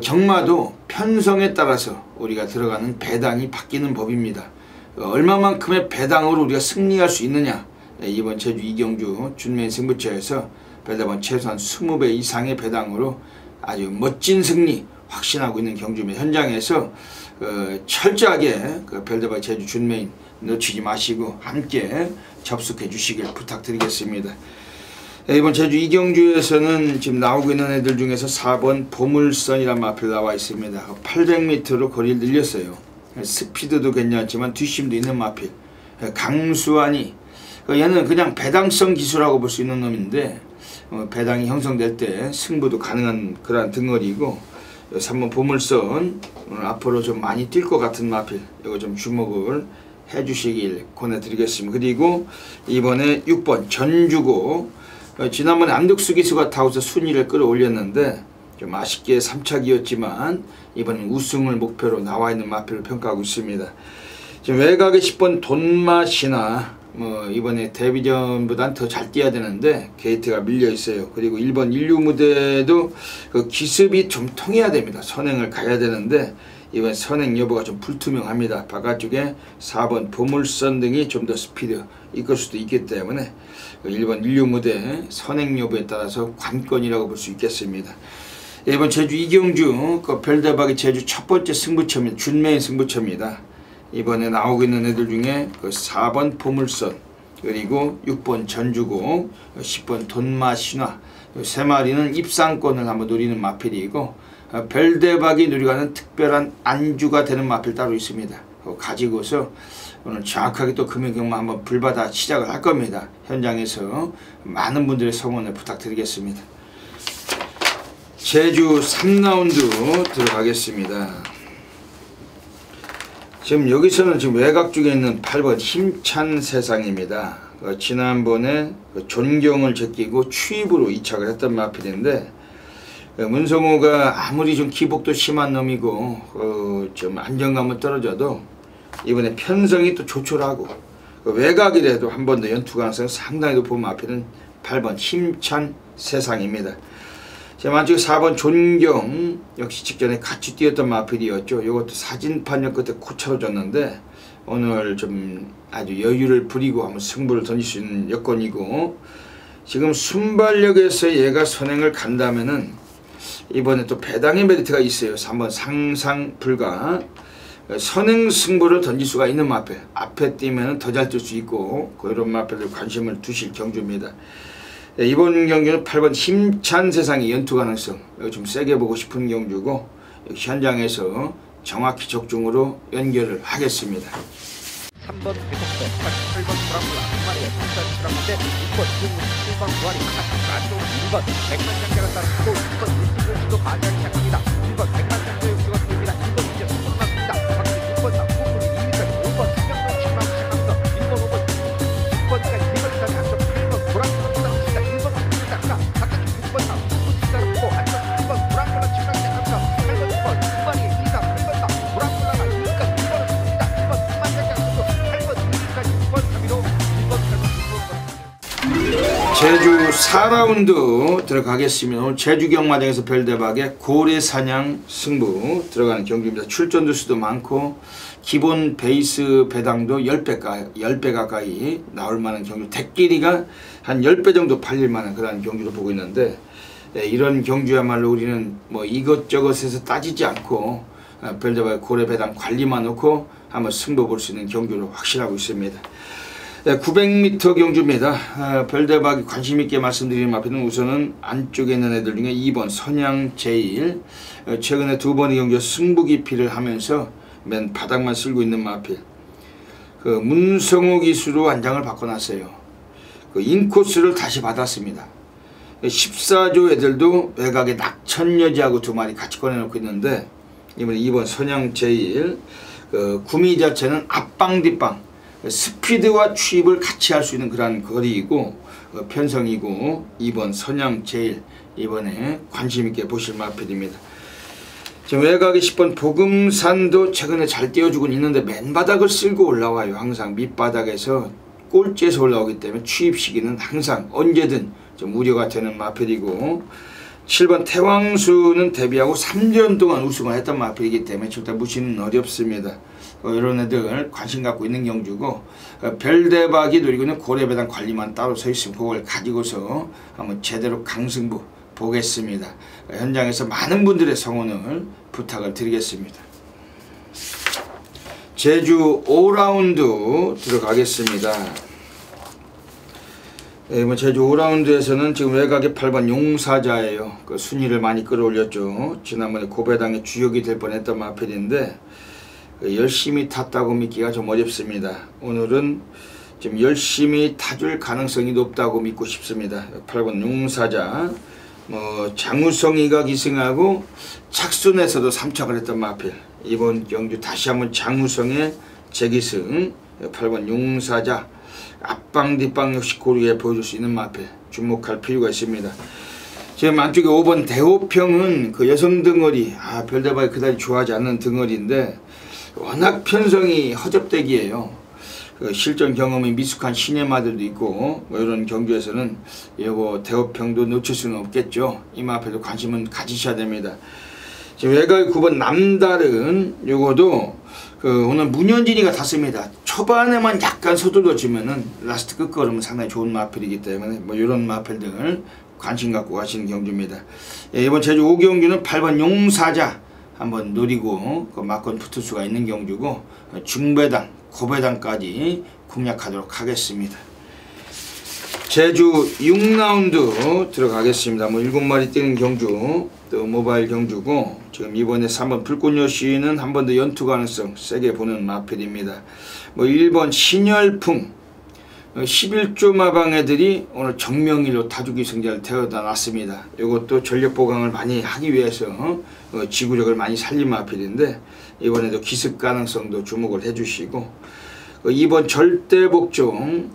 경마도 편성에 따라서 우리가 들어가는 배당이 바뀌는 법입니다. 얼마만큼의 배당으로 우리가 승리할 수 있느냐, 이번 제주 2경주 준메인 승부처에서 별대박 최소한 20배 이상의 배당으로 아주 멋진 승리 확신하고 있는 경주입니다. 현장에서 철저하게 별대박 제주 준메인 놓치지 마시고 함께 접속해 주시길 부탁드리겠습니다. 이번 제주 2경주에서는 지금 나오고 있는 애들 중에서 4번 보물선이란 마필 나와 있습니다. 800m로 거리를 늘렸어요. 스피드도 괜찮지만 뒷심도 있는 마필. 강수환이, 얘는 그냥 배당성 기수라고 볼 수 있는 놈인데 배당이 형성될 때 승부도 가능한 그러한 등거리이고, 3번 보물선 오늘 앞으로 좀 많이 뛸 것 같은 마필 이거 좀 주목을 해주시길 권해드리겠습니다. 그리고 이번에 6번 전주고 지난번에 안덕수 기수가 타고서 순위를 끌어올렸는데 좀 아쉽게 3착이었지만 이번엔 우승을 목표로 나와 있는 마필을 평가하고 있습니다. 지금 외곽의 10번 돈맛이나 이번에 데뷔전보단 더 잘 뛰어야 되는데 게이트가 밀려 있어요. 그리고 1번 인류 무대도 그 기습이 좀 통해야 됩니다. 선행을 가야 되는데 이번 선행 여부가 좀 불투명합니다. 바깥쪽에 4번 보물선 등이 좀 더 스피드 이끌 수도 있기 때문에 1번 인류 무대 선행 여부에 따라서 관건이라고 볼 수 있겠습니다. 이번 제주 이경주 그 별대박이 제주 첫 번째 승부처입니다. 준매인 승부처입니다. 이번에 나오고 있는 애들 중에 그 4번 보물선 그리고 6번 전주고 10번 돈마신화 세 마리는 입상권을 한번 노리는 마필이고 별대박이 누리가는 특별한 안주가 되는 마필 따로 있습니다. 그거 가지고서 오늘 정확하게 또 금요경마 한번 불받아 시작을 할 겁니다. 현장에서 많은 분들의 성원을 부탁드리겠습니다. 제주 3라운드 들어가겠습니다. 지금 여기서는 지금 외곽 쪽에 있는 8번 힘찬 세상입니다. 지난번에 존경을 제끼고 추입으로 이착을 했던 마필인데 문성호가 아무리 좀 기복도 심한 놈이고 좀 안정감은 떨어져도 이번에 편성이 또 조촐하고 외곽이라도 한 번 더 연투 가능성 상당히 높은 마필은 8번 힘찬 세상입니다. 제가 안쪽에 4번 존경 역시 직전에 같이 뛰었던 마필이었죠. 이것도 사진판역 끝에 코차로졌는데 오늘 좀 아주 여유를 부리고 한번 승부를 던질 수 있는 여건이고 지금 순발력에서 얘가 선행을 간다면은 이번에 또 배당의 메리트가 있어요. 3번 상상 불가 선행 승부를 던질 수가 있는 마필 앞에 뛰면 더 잘 뛸 수 있고 그런 마필들 관심을 두실 경주입니다. 이번 경주는 8번 힘찬 세상의 연투 가능성 좀 세게 보고 싶은 경주고 현장에서 정확히 적중으로 연결을 하겠습니다. 3번 배속배, 8번 브라블라, 한 마리의 통산 출항인데 6번 중국, 7번 부활이 안쪽으로 1번 백만장자가 따르고 2번 일등공수도 반장이 시작합니다. 1번 백만장자 역수가 됩니다. 1번 이제 끝났습니다. 박수 6번 나 폭군이 2위까지 5번 수명만 출항하고 시작합니다. 1번 5번 6번까지 3번까지 안쪽 8번 브라블라 출항합니다. 1번 출항합니다. 바깥쪽 6번 나 폭군이 따르고 안쪽 1번 브라블라 출항 시작합니다. 8번 6번 2마리의 2상 8번 나 브라블라가 2위까지 1번을 줍니다. 1번 백만장자 제주 4라운드 들어가겠습니다. 오늘 제주 경마장에서 별대박의 고래사냥 승부 들어가는 경기입니다. 출전주 수도 많고 기본 베이스 배당도 10배 가까이 나올 만한 경주, 댁끼리가 한 10배 정도 팔릴 만한 그런 경주로 보고 있는데 이런 경주야말로 우리는 뭐 이것저것에서 따지지 않고 별대박의 고래 배당 관리만 놓고 한번 승부 볼 수 있는 경주로 확신하고 있습니다. 900m 경주입니다. 별대박이 관심있게 말씀드리는 앞에는 우선은 안쪽에 있는 애들 중에 2번 선양제일 최근에 두 번의 경기에서 승부 기피를 하면서 맨 바닥만 쓸고 있는 마필 문성호 기수로 안장을 바꿔놨어요. 인코스를 다시 받았습니다. 14조 애들도 외곽에 낙천여지하고 두 마리 같이 꺼내놓고 있는데 이번에 2번 선양제일 구미 자체는 앞방 뒷방 스피드와 추입을 같이 할 수 있는 그런 거리이고 편성이고 2번 선양제일 이번에 관심있게 보실 마필입니다. 지금 외곽에 10번 보금산도 최근에 잘 띄워주고 있는데 맨바닥을 쓸고 올라와요. 항상 밑바닥에서 꼴찌에서 올라오기 때문에 추입 시기는 항상 언제든 좀 우려가 되는 마필이고 7번 태왕수는 데뷔하고 3년 동안 우승을 했던 마필이기 때문에 절대 무시는 어렵습니다. 이런 애들 관심 갖고 있는 경주고 별대박이 노리고 있는 고래배당 관리만 따로 서 있으면 그걸 가지고서 한번 제대로 강승부 보겠습니다. 현장에서 많은 분들의 성원을 부탁을 드리겠습니다. 제주 5라운드 들어가겠습니다. 제주 5라운드에서는 지금 외곽에 8번 용사자예요. 순위를 많이 끌어올렸죠. 지난번에 고배당의 주역이 될 뻔했던 마필인데 열심히 탔다고 믿기가 좀 어렵습니다. 오늘은 좀 열심히 타줄 가능성이 높다고 믿고 싶습니다. 8번 용사자 장우성이가 기승하고 착순에서도 3착을 했던 마필. 이번 경주 다시 한번 장우성의 재기승 8번 용사자 앞방 뒷방 역시 고르게 보여줄 수 있는 마필 주목할 필요가 있습니다. 지금 안쪽에 5번 대호평은 그 여성 덩어리 별다방이 그다지 좋아하지 않는 덩어리인데 워낙 편성이 허접대기예요. 그 실전 경험이 미숙한 시네마들도 있고 이런 경주에서는 이거 대호평도 놓칠 수는 없겠죠. 이 마필도 관심은 가지셔야 됩니다. 지금 외곽 9번 남달은 요거도 오늘 문현진이가 탔습니다. 초반에만 약간 서둘러지면은 라스트 끝걸음은 상당히 좋은 마필이기 때문에 이런 마필들 관심 갖고 가시는 경주입니다. 이번 제주 5경주는 8번 용사자 한번 노리고 막건 붙을 수가 있는 경주고 중배당, 고배당까지 공략하도록 하겠습니다. 제주 6라운드 들어가겠습니다. 7마리 뛰는 경주 또 모바일 경주고 지금 이번에 3번 불꽃여신은 한 번 더 연투 가능성 세게 보는 마필입니다. 1번 신열풍 11조 마방 애들이 오늘 정명일로 타주기 승자를 태워다 놨습니다. 이것도 전력 보강을 많이 하기 위해서 지구력을 많이 살린 마필인데 이번에도 기습 가능성도 주목을 해주시고 2번 절대복종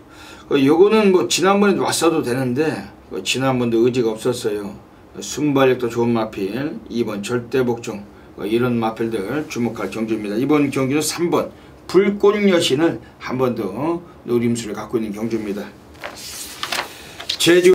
요거는 지난번에도 왔어도 되는데 지난번도 의지가 없었어요. 순발력도 좋은 마필 2번 절대복종 이런 마필들 주목할 경주입니다. 이번 경주는 3번 불꽃여신을 한 번 더 노림수를 갖고 있는 경주입니다. 제주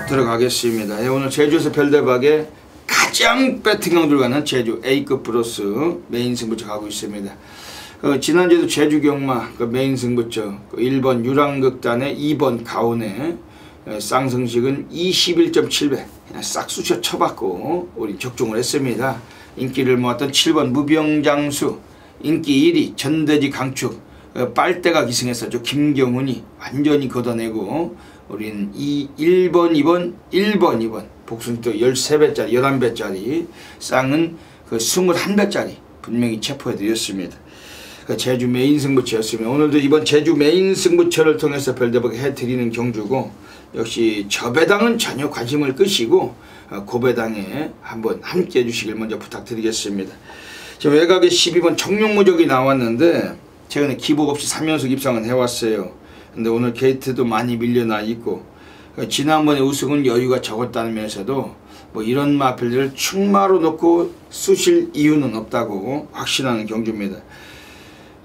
들어가겠습니다. 오늘 제주에서 별대박에 가장 배팅강 들어가는 제주 A급 플러스 메인 승부처 가고 있습니다. 지난주에도 제주 경마 메인 승부처 1번 유랑극단의 2번 가온의 쌍성식은 21.7배 싹 쑤셔 쳐받고 우리 적중을 했습니다. 인기를 모았던 7번 무병장수 인기 1위 전대지 강축 빨대가 기승했었죠. 김경훈이 완전히 걷어내고 우린 1번 2번 복순도 13배짜리 11배짜리 쌍은 21배짜리 분명히 체포해드렸습니다. 제주 메인 승부처였습니다. 오늘도 이번 제주 메인 승부처를 통해서 별대박 해드리는 경주고 역시 저배당은 전혀 관심을 끄시고 고배당에 한번 함께 해주시길 먼저 부탁드리겠습니다. 지금 외곽에 12번 청룡무적이 나왔는데 최근에 기복 없이 3연속 입상은 해왔어요. 근데 오늘 게이트도 많이 밀려나 있고 지난번에 우승은 여유가 적었다는 면에서도 이런 마필들을 충마로 놓고 쑤실 이유는 없다고 확신하는 경주입니다.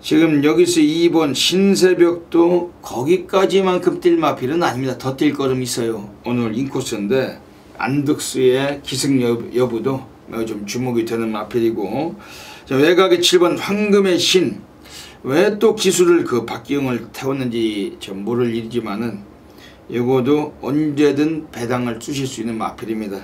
지금 여기서 2번 신새벽도 거기까지만큼 뛸 마필은 아닙니다. 더 뛸 걸음 있어요. 오늘 인코스인데 안득수의 기승 여부도 좀 주목이 되는 마필이고 외곽에 7번 황금의 신 왜 또 기술을 박기영을 태웠는지 좀 모를 일이지만은 이거도 언제든 배당을 쑤실 수 있는 마필입니다.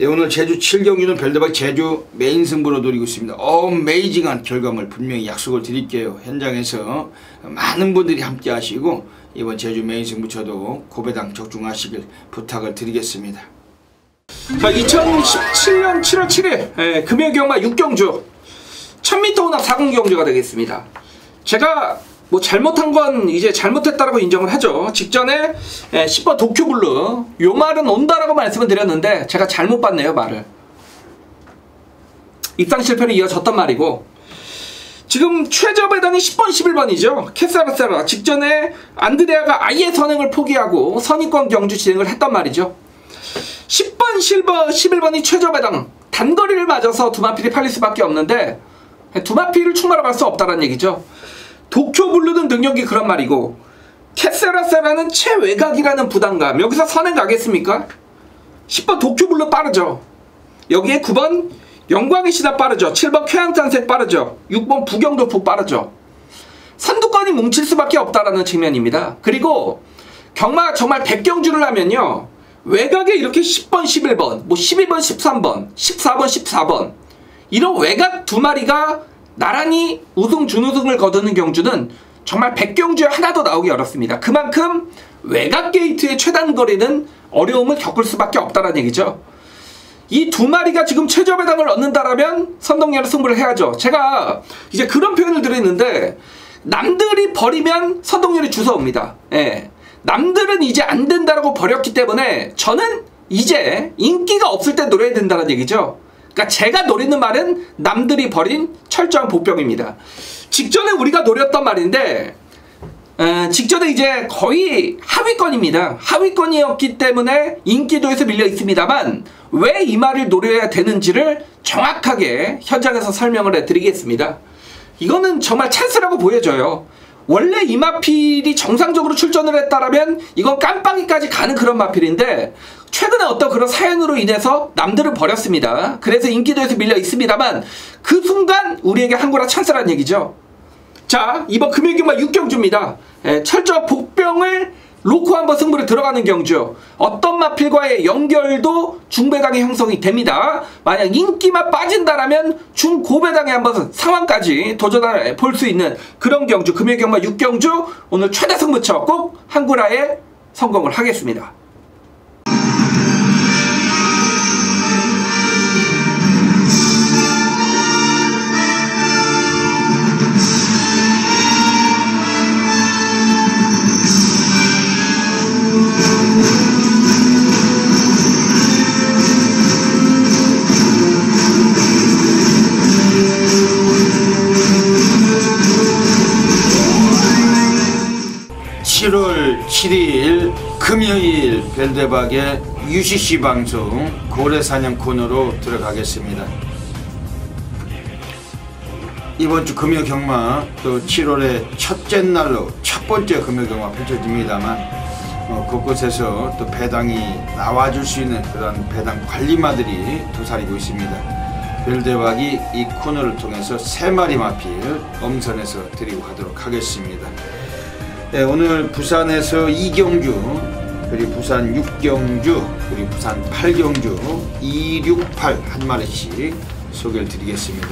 오늘 제주 7경주는 별대박 제주 메인 승부로 노리고 있습니다. 어메이징한 결과물 분명히 약속을 드릴게요. 현장에서 많은 분들이 함께 하시고 이번 제주 메인 승부처도 고배당 적중하시길 부탁을 드리겠습니다. 자, 2017년 7월 7일 금요경마 6경주 1000m 혼합 4군 경주가 되겠습니다. 제가 잘못한 건 이제 잘못했다라고 인정을 하죠. 직전에 10번 도쿄블루 요 말은 온다라고 말씀을 드렸는데 제가 잘못 봤네요. 말을 입상 실패로 이어졌단 말이고 지금 최저 배당이 10번 11번이죠. 캐사라세라 직전에 안드레아가 아예 선행을 포기하고 선입권 경주 진행을 했단 말이죠. 10번 11번이 최저 배당 단거리를 맞아서 두마필이 팔릴 수밖에 없는데 두마필을 충마로 갈 수 없다는 얘기죠. 도쿄블루는 능력이 그런 말이고 캐세라세라는 최외곽이라는 부담감 여기서 선행 가겠습니까? 10번 도쿄블루 빠르죠. 여기에 9번 영광의 시다 빠르죠. 7번 쾌양탄색 빠르죠. 6번 부경도폭 빠르죠. 선두권이 뭉칠 수밖에 없다라는 측면입니다. 그리고 경마 정말 100경주를 하면요 외곽에 이렇게 10번 11번 12번 13번 14번 14번 이런 외곽 두 마리가 나란히 우승 준우승을 거두는 경주는 정말 100경주에 하나도 나오기 어렵습니다. 그만큼 외곽 게이트의 최단 거리는 어려움을 겪을 수밖에 없다는 얘기죠. 이 두 마리가 지금 최저 배당을 얻는다라면 선동열의 승부를 해야죠. 제가 이제 그런 표현을 드리는데 남들이 버리면 선동열이 주워옵니다. 예. 남들은 이제 안 된다라고 버렸기 때문에 저는 이제 인기가 없을 때 노려야 된다는 얘기죠. 그러니까 제가 노리는 말은 남들이 버린 철저한 복병입니다. 직전에 우리가 노렸던 말인데 직전에 이제 거의 하위권입니다. 하위권이었기 때문에 인기도에서 밀려 있습니다만 왜 이 말을 노려야 되는지를 정확하게 현장에서 설명을 해드리겠습니다. 이거는 정말 찬스라고 보여져요. 원래 이 마필이 정상적으로 출전을 했다라면 이건 깜빡이까지 가는 그런 마필인데 최근에 어떤 그런 사연으로 인해서 남들을 버렸습니다. 그래서 인기도에서 밀려 있습니다만 그 순간 우리에게 한구라 찬스라는 얘기죠. 자, 이번 금요일경마 6경주입니다. 철저 복병을 놓고 한번 승부를 들어가는 경주. 어떤 마필과의 연결도 중배당의 형성이 됩니다. 만약 인기만 빠진다라면 중고배당의 한번 상황까지 도전해 볼 수 있는 그런 경주. 금요일경마 6경주 오늘 최대 승부처 꼭 한구라에 성공을 하겠습니다. (7월 7일) 금요일 별대박의 UCC 방송 고래사냥 코너로 들어가겠습니다. 이번 주 금요 경마 또 7월의 첫째 날로 첫 번째 금요 경마 펼쳐집니다만 곳곳에서 또 배당이 나와줄 수 있는 그런 배당 관리마들이 도사리고 있습니다. 별대박이 이 코너를 통해서 3마리 마필 엄선해서 드리고 가도록 하겠습니다. 네, 오늘 부산에서 2경주, 그리고 부산 6경주, 그리고 부산 8경주 268 한 마리씩 소개를 드리겠습니다.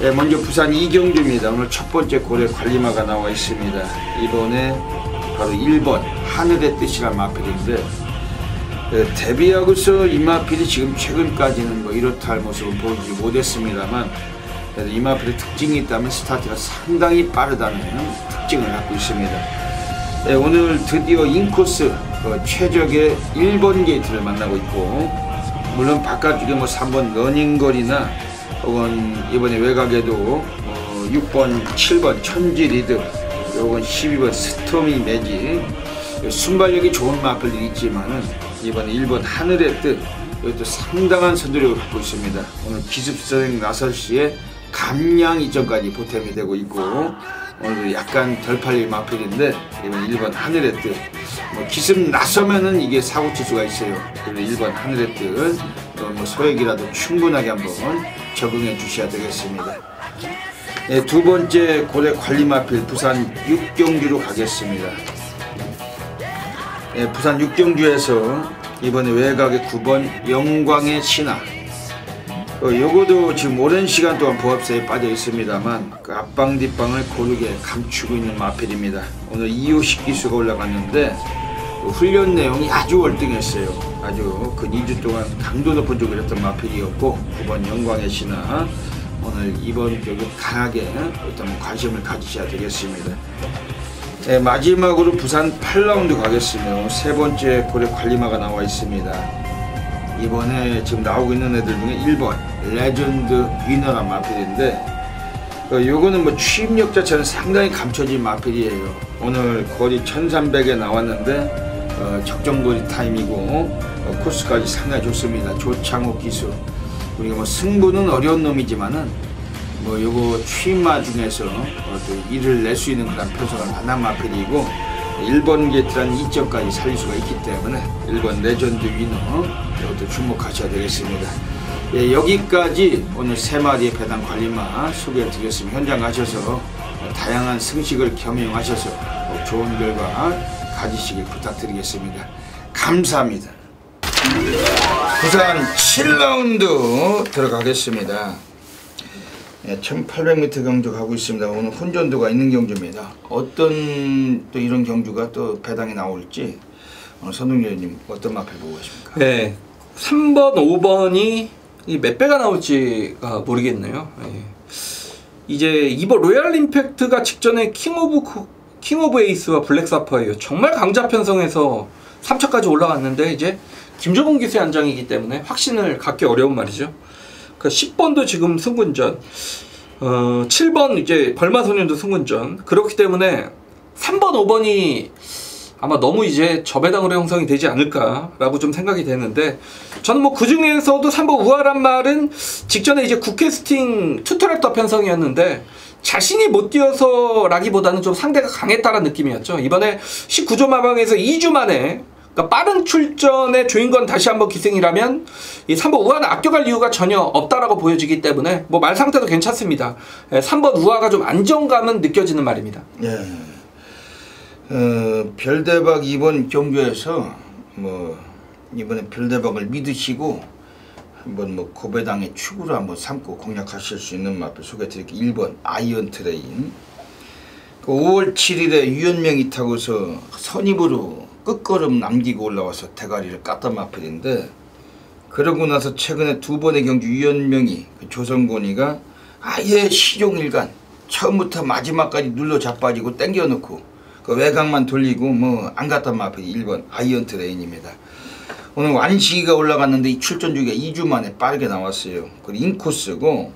네, 먼저 부산 2경주입니다. 오늘 첫 번째 고래 관리마가 나와 있습니다. 이번에 바로 1번 하늘의 뜻이란 마필인데 데뷔하고서 이 마필이 지금 최근까지는 뭐 이렇다 할 모습을 보이지 못했습니다만 이 마필의 특징이 있다면 스타트가 상당히 빠르다는 특징을 갖고 있습니다. 네, 오늘 드디어 인코스 최적의 1번 게이트를 만나고 있고, 물론 바깥쪽에 뭐 3번 러닝거리나 혹은 이번에 외곽에도 6번, 7번 천지 리드, 요건 12번 스토미 매직, 순발력이 좋은 마필들이 있지만은 이번에 1번 하늘의 뜻, 이것도 상당한 선두력을 갖고 있습니다. 오늘 기습선행 나설 시에 감량 이전까지 보탬이 되고 있고, 오늘도 약간 덜 팔릴 마필인데 이번 1번 하늘의 뜻, 뭐 기습 나서면은 이게 사고 칠 수가 있어요. 그래서 1번 하늘의 뜻, 뭐 소액이라도 충분하게 한번 적응해 주셔야 되겠습니다. 네, 두 번째 고래 관리 마필 부산 6경주로 가겠습니다. 네, 부산 6경주에서 이번에 외곽의 9번 영광의 신화, 요거도 지금 오랜 시간 동안 보합세에 빠져 있습니다만 그 앞방 뒷방을 고르게 감추고 있는 마필입니다. 오늘 2호식 기수가 올라갔는데 훈련 내용이 아주 월등했어요. 아주 그 2주 동안 강도 높은 쪽을 했던 마필이었고, 9번 영광의 신화 오늘 이번 격에 강하게 일단 관심을 가지셔야 되겠습니다. 네, 마지막으로 부산 8라운드 가겠습니다. 세 번째 고래 관리마가 나와 있습니다. 이번에 지금 나오고 있는 애들 중에 1번 레전드 위너란 마필인데 요거는 뭐 취입력 자체는 상당히 감춰진 마필이에요. 오늘 거리 1300에 나왔는데 적정거리 타임이고 코스까지 상당히 좋습니다. 조창욱 기수, 우리가 뭐 승부는 어려운 놈이지만은 뭐 요거 취입마 중에서 또 일을 낼 수 있는 그런 표성을 만난 마필이고, 1번 게이트라는 이점까지 살릴 수가 있기 때문에 1번 레전드 위너 이것도 주목하셔야 되겠습니다. 예, 여기까지 오늘 3마리의 배당 관리마 소개해 드리겠습니다. 현장 가셔서 다양한 승식을 겸용하셔서 좋은 결과 가지시길 부탁드리겠습니다. 감사합니다. 부산 7라운드 들어가겠습니다. 1800m 경주 가고 있습니다. 오늘 혼전도가 있는 경주입니다. 어떤 또 이런 경주가 또 배당이 나올지 오늘 선동열님 어떤 마필 보고 계십니까? 네, 3번, 5번이 몇 배가 나올지가 모르겠네요. 예. 이제 이번 로얄 임팩트가 직전에 킹 오브 에이스와 블랙 사파이어 정말 강자 편성에서 3차까지 올라갔는데 이제 김종훈 기수의 안장이기 때문에 확신을 갖기 어려운 말이죠. 그 10번도 지금 승군전, 7번 이제 벌마소년도 승군전. 그렇기 때문에 3번, 5번이 아마 너무 이제 저배당으로 형성이 되지 않을까라고 좀 생각이 되는데, 저는 뭐 그 중에서도 3번 우아란 말은 직전에 이제 국캐스팅 투트랩더 편성이었는데 자신이 못 뛰어서라기보다는 좀 상대가 강했다는 느낌이었죠. 이번에 19조 마방에서 2주 만에, 그러니까 빠른 출전의 조인건 다시 한번 기승이라면 이 3번 우아는 아껴갈 이유가 전혀 없다라고 보여지기 때문에 뭐 말 상태도 괜찮습니다. 3번 우아가 좀 안정감은 느껴지는 말입니다. 예. 별대박 이번 경주에서 뭐 이번에 별대박을 믿으시고 한번 뭐 고배당의 축으로 한번 삼고 공략하실 수 있는 마필 소개해드릴게요. 1번 아이언 트레인. 5월 7일에 유연명이 타고서 선입으로 끝걸음 남기고 올라와서 대가리를 깠던 마필인데, 그러고 나서 최근에 2번의 경주 유연명이 조선권이가 아예 시종일관 처음부터 마지막까지 눌러 자빠지고 땡겨놓고 그 외곽만 돌리고 뭐 안 갔던 마필이 1번 아이언 트레인입니다. 오늘 완식이가 올라갔는데 이 출전 주기가 2주 만에 빠르게 나왔어요. 그리고 인코스고,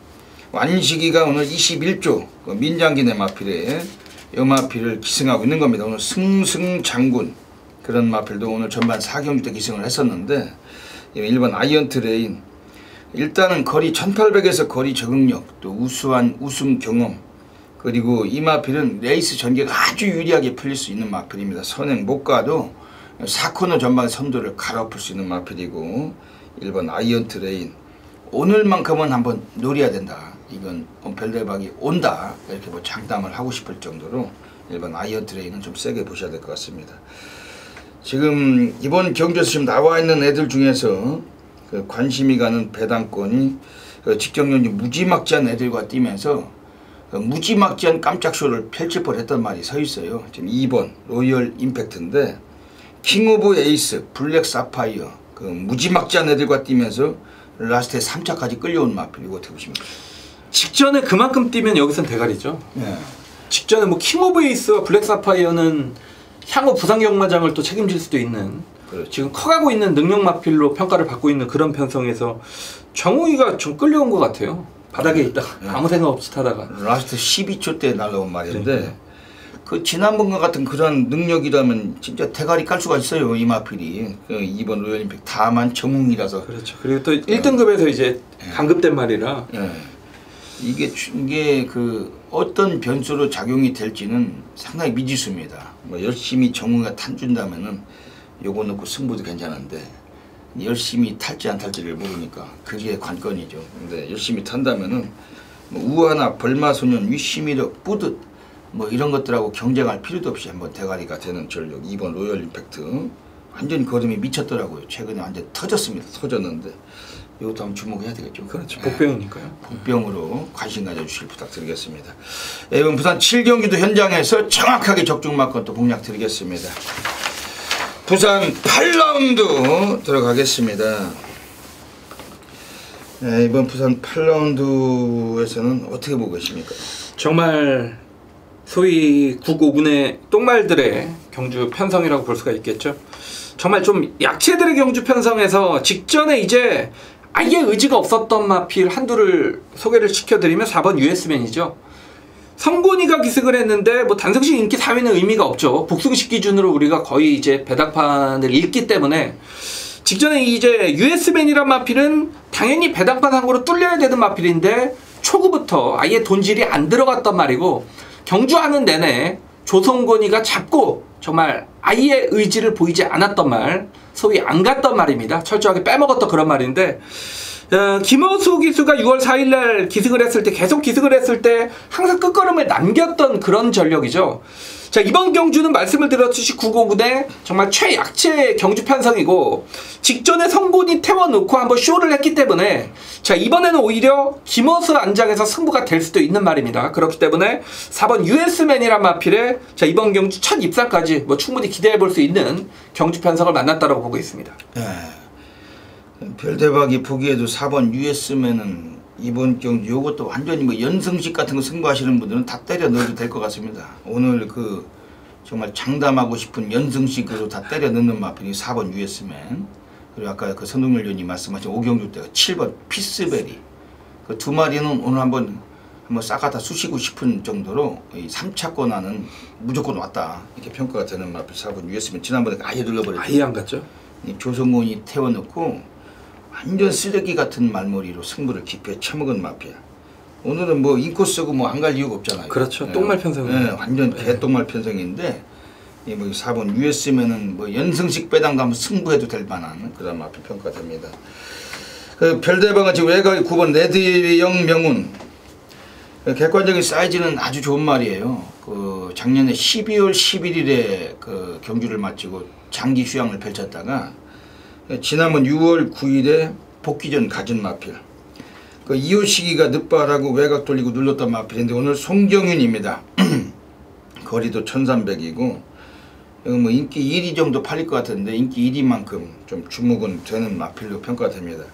완식이가 오늘 21조 그 민장기내 마필에 이 마필을 기승하고 있는 겁니다. 오늘 승승장군 그런 마필도 오늘 전반 4경주 때 기승을 했었는데, 1번 아이언 트레인 일단은 거리 1800에서 거리 적응력, 또 우수한 우승 경험, 그리고 이 마필은 레이스 전개가 아주 유리하게 풀릴 수 있는 마필입니다. 선행 못 가도 4코너 전방 선두를 갈아엎을 수 있는 마필이고, 1번 아이언 트레인 오늘만큼은 한번 노려야 된다. 이건 별대박이 온다. 이렇게 뭐 장담을 하고 싶을 정도로 1번 아이언 트레인은 좀 세게 보셔야 될 것 같습니다. 지금 이번 경주에서 지금 나와 있는 애들 중에서 그 관심이 가는 배당권이 그 직경연주 무지막지한 애들과 뛰면서 그 무지막지한 깜짝 쇼를 펼칠 뻔했던 말이 서 있어요. 지금 2번 로열 임팩트인데, 킹 오브 에이스, 블랙 사파이어, 그 무지막지한 애들과 뛰면서 라스트에 3차까지 끌려온 마필, 이거 어떻게 보십니까? 직전에 그만큼 뛰면 여기선 대가리죠. 네. 직전에 뭐 킹 오브 에이스와 블랙 사파이어는 향후 부상 경마장을 또 책임질 수도 있는, 그렇죠. 지금 커가고 있는 능력 마필로 평가를 받고 있는 그런 편성에서 정우이가 좀 끌려온 것 같아요. 바닥에 있다가 아무 생각 없이 타다가 라스트 12초 때 날라온 말인데, 그러니까요. 그 지난번과 같은 그런 능력이라면 진짜 대가리 깔 수가 있어요. 이 마필이 그 2번 로열림픽 다만 정웅이라서. 그렇죠. 그리고 또 1등급에서 이제 강급된 말이라. 이게 그 어떤 변수로 작용이 될지는 상당히 미지수입니다. 뭐 열심히 정웅이가 탄준다면은 요거 넣고 승부도 괜찮은데, 열심히 탈지 안 탈지를 모르니까 그게 관건이죠. 근데 열심히 탄다면은 뭐 우아나 벌마소년, 위시미력, 뿌듯 뭐 이런 것들하고 경쟁할 필요도 없이 한번 대가리가 되는 전력. 2번 로열 임팩트 완전히 걸음이 미쳤더라고요. 최근에 완전 터졌습니다. 터졌는데 이것도 한번 주목해야 되겠죠. 그렇죠. 복병이니까요. 복병으로 관심 가져주시길 부탁드리겠습니다. 이번 부산 7경기도 현장에서 정확하게 적중 맞고 또 공략 드리겠습니다. 부산 8라운드 들어가겠습니다. 이번 부산 8라운드에서는 어떻게 보고 계십니까? 정말 소위 국오군의 똥말들의 경주 편성이라고 볼 수가 있겠죠. 정말 좀 약체들의 경주 편성에서 직전에 이제 아예 의지가 없었던 마필 한두를 소개를 시켜드리면 4번 US맨이죠. 성곤이가 기승을 했는데 뭐 단성식 인기 4위는 의미가 없죠. 복승식 기준으로 우리가 거의 이제 배당판을 읽기 때문에, 직전에 이제 US맨이란 마필은 당연히 배당판 상으로 뚫려야 되는 마필인데 초구부터 아예 돈질이 안 들어갔단 말이고, 경주하는 내내 조성곤이가 잡고 정말 아예 의지를 보이지 않았던 말, 소위 안 갔던 말입니다. 철저하게 빼먹었던 그런 말인데, 김호수 기수가 6월 4일날 기승을 했을 때 계속 기승을 했을 때 항상 끝걸음을 남겼던 그런 전력이죠. 자, 이번 경주는 말씀을 드렸듯이 959대 정말 최약체 경주 편성이고 직전에 성곤이 태워놓고 한번 쇼를 했기 때문에 자, 이번에는 오히려 김호수 안장에서 승부가 될 수도 있는 말입니다. 그렇기 때문에 4번 US맨이란 마필에 자, 이번 경주 첫 입상까지 뭐 충분히 기대해 볼 수 있는 경주 편성을 만났다고 보고 있습니다. 별대박이 보기에도 4번 US맨은 이번 경주 요것도 완전히 뭐 연승식 같은 거 승부하시는 분들은 다 때려 넣어도 될 것 같습니다. 오늘 그 정말 장담하고 싶은 연승식으로 다 때려 넣는 마필이 4번 US맨, 그리고 아까 그 선동열 의원님 말씀하신 오경주 때가 7번 피스베리, 그 두 마리는 오늘 한번 싹 갖다 쑤시고 싶은 정도로 이 3차권 안은 무조건 왔다 이렇게 평가가 되는 마필 4번 US맨. 지난번에 아예 눌러버렸죠. 아예 안 갔죠. 조성곤이 태워놓고 완전 쓰레기 같은 말머리로 승부를 기표에 쳐먹은 마피아. 오늘은 뭐 인코스고 뭐 안 갈 이유가 없잖아요. 그렇죠. 똥말 편성. 네, 완전 개똥말 편성인데 이 뭐 4번 US면은 뭐 연승식 배당 가면 승부해도 될 만한 그런 마피 평가됩니다. 그 별대방은 지금 외곽이 9번 레드영 명운. 객관적인 사이즈는 아주 좋은 말이에요. 그 작년에 12월 11일에 그 경주를 마치고 장기 휴양을 펼쳤다가 지난번 6월 9일에 복귀전 가진 마필. 그 이호식이가 늦바라고 외곽 돌리고 눌렀던 마필인데 오늘 송정윤입니다. 거리도 1300이고 뭐 인기 1위 정도 팔릴 것 같은데 인기 1위만큼 좀 주목은 되는 마필로 평가됩니다.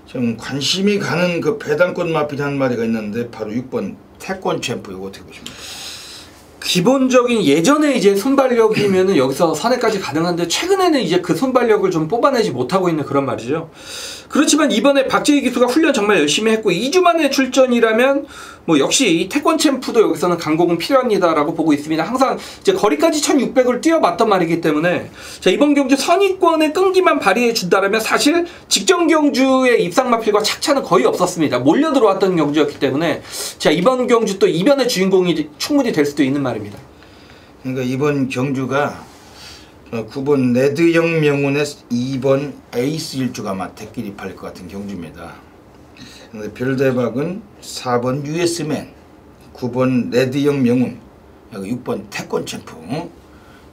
좀 관심이 가는 그 배당권 마필 한 마리가 있는데 바로 6번 태권 챔프. 이거 어떻게 보십니까? 기본적인 예전에 이제 손발력이면은 여기서 산에까지 가능한데 최근에는 이제 그 손발력을 좀 뽑아내지 못하고 있는 그런 말이죠. 그렇지만 이번에 박재희 기수가 훈련 정말 열심히 했고 2주 만에 출전이라면 뭐 역시 태권 챔프도 여기서는 강공은 필요합니다라고 보고 있습니다. 항상 이제 거리까지 1600을 뛰어봤던 말이기 때문에 자, 이번 경주 선의권의 끈기만 발휘해 준다라면 사실 직전 경주의 입상 마필과 착차는 거의 없었습니다. 몰려 들어왔던 경주였기 때문에 자, 이번 경주 또 이변의 주인공이 충분히 될 수도 있는 말입니다. 그러니까 이번 경주가 9번 레드영 명운의 2번 에이스 일주가 아마 대끼리 팔릴 것 같은 경주입니다. 근데 별대박은 4번 US맨, 9번 레드영 명운, 6번 태권 챔프.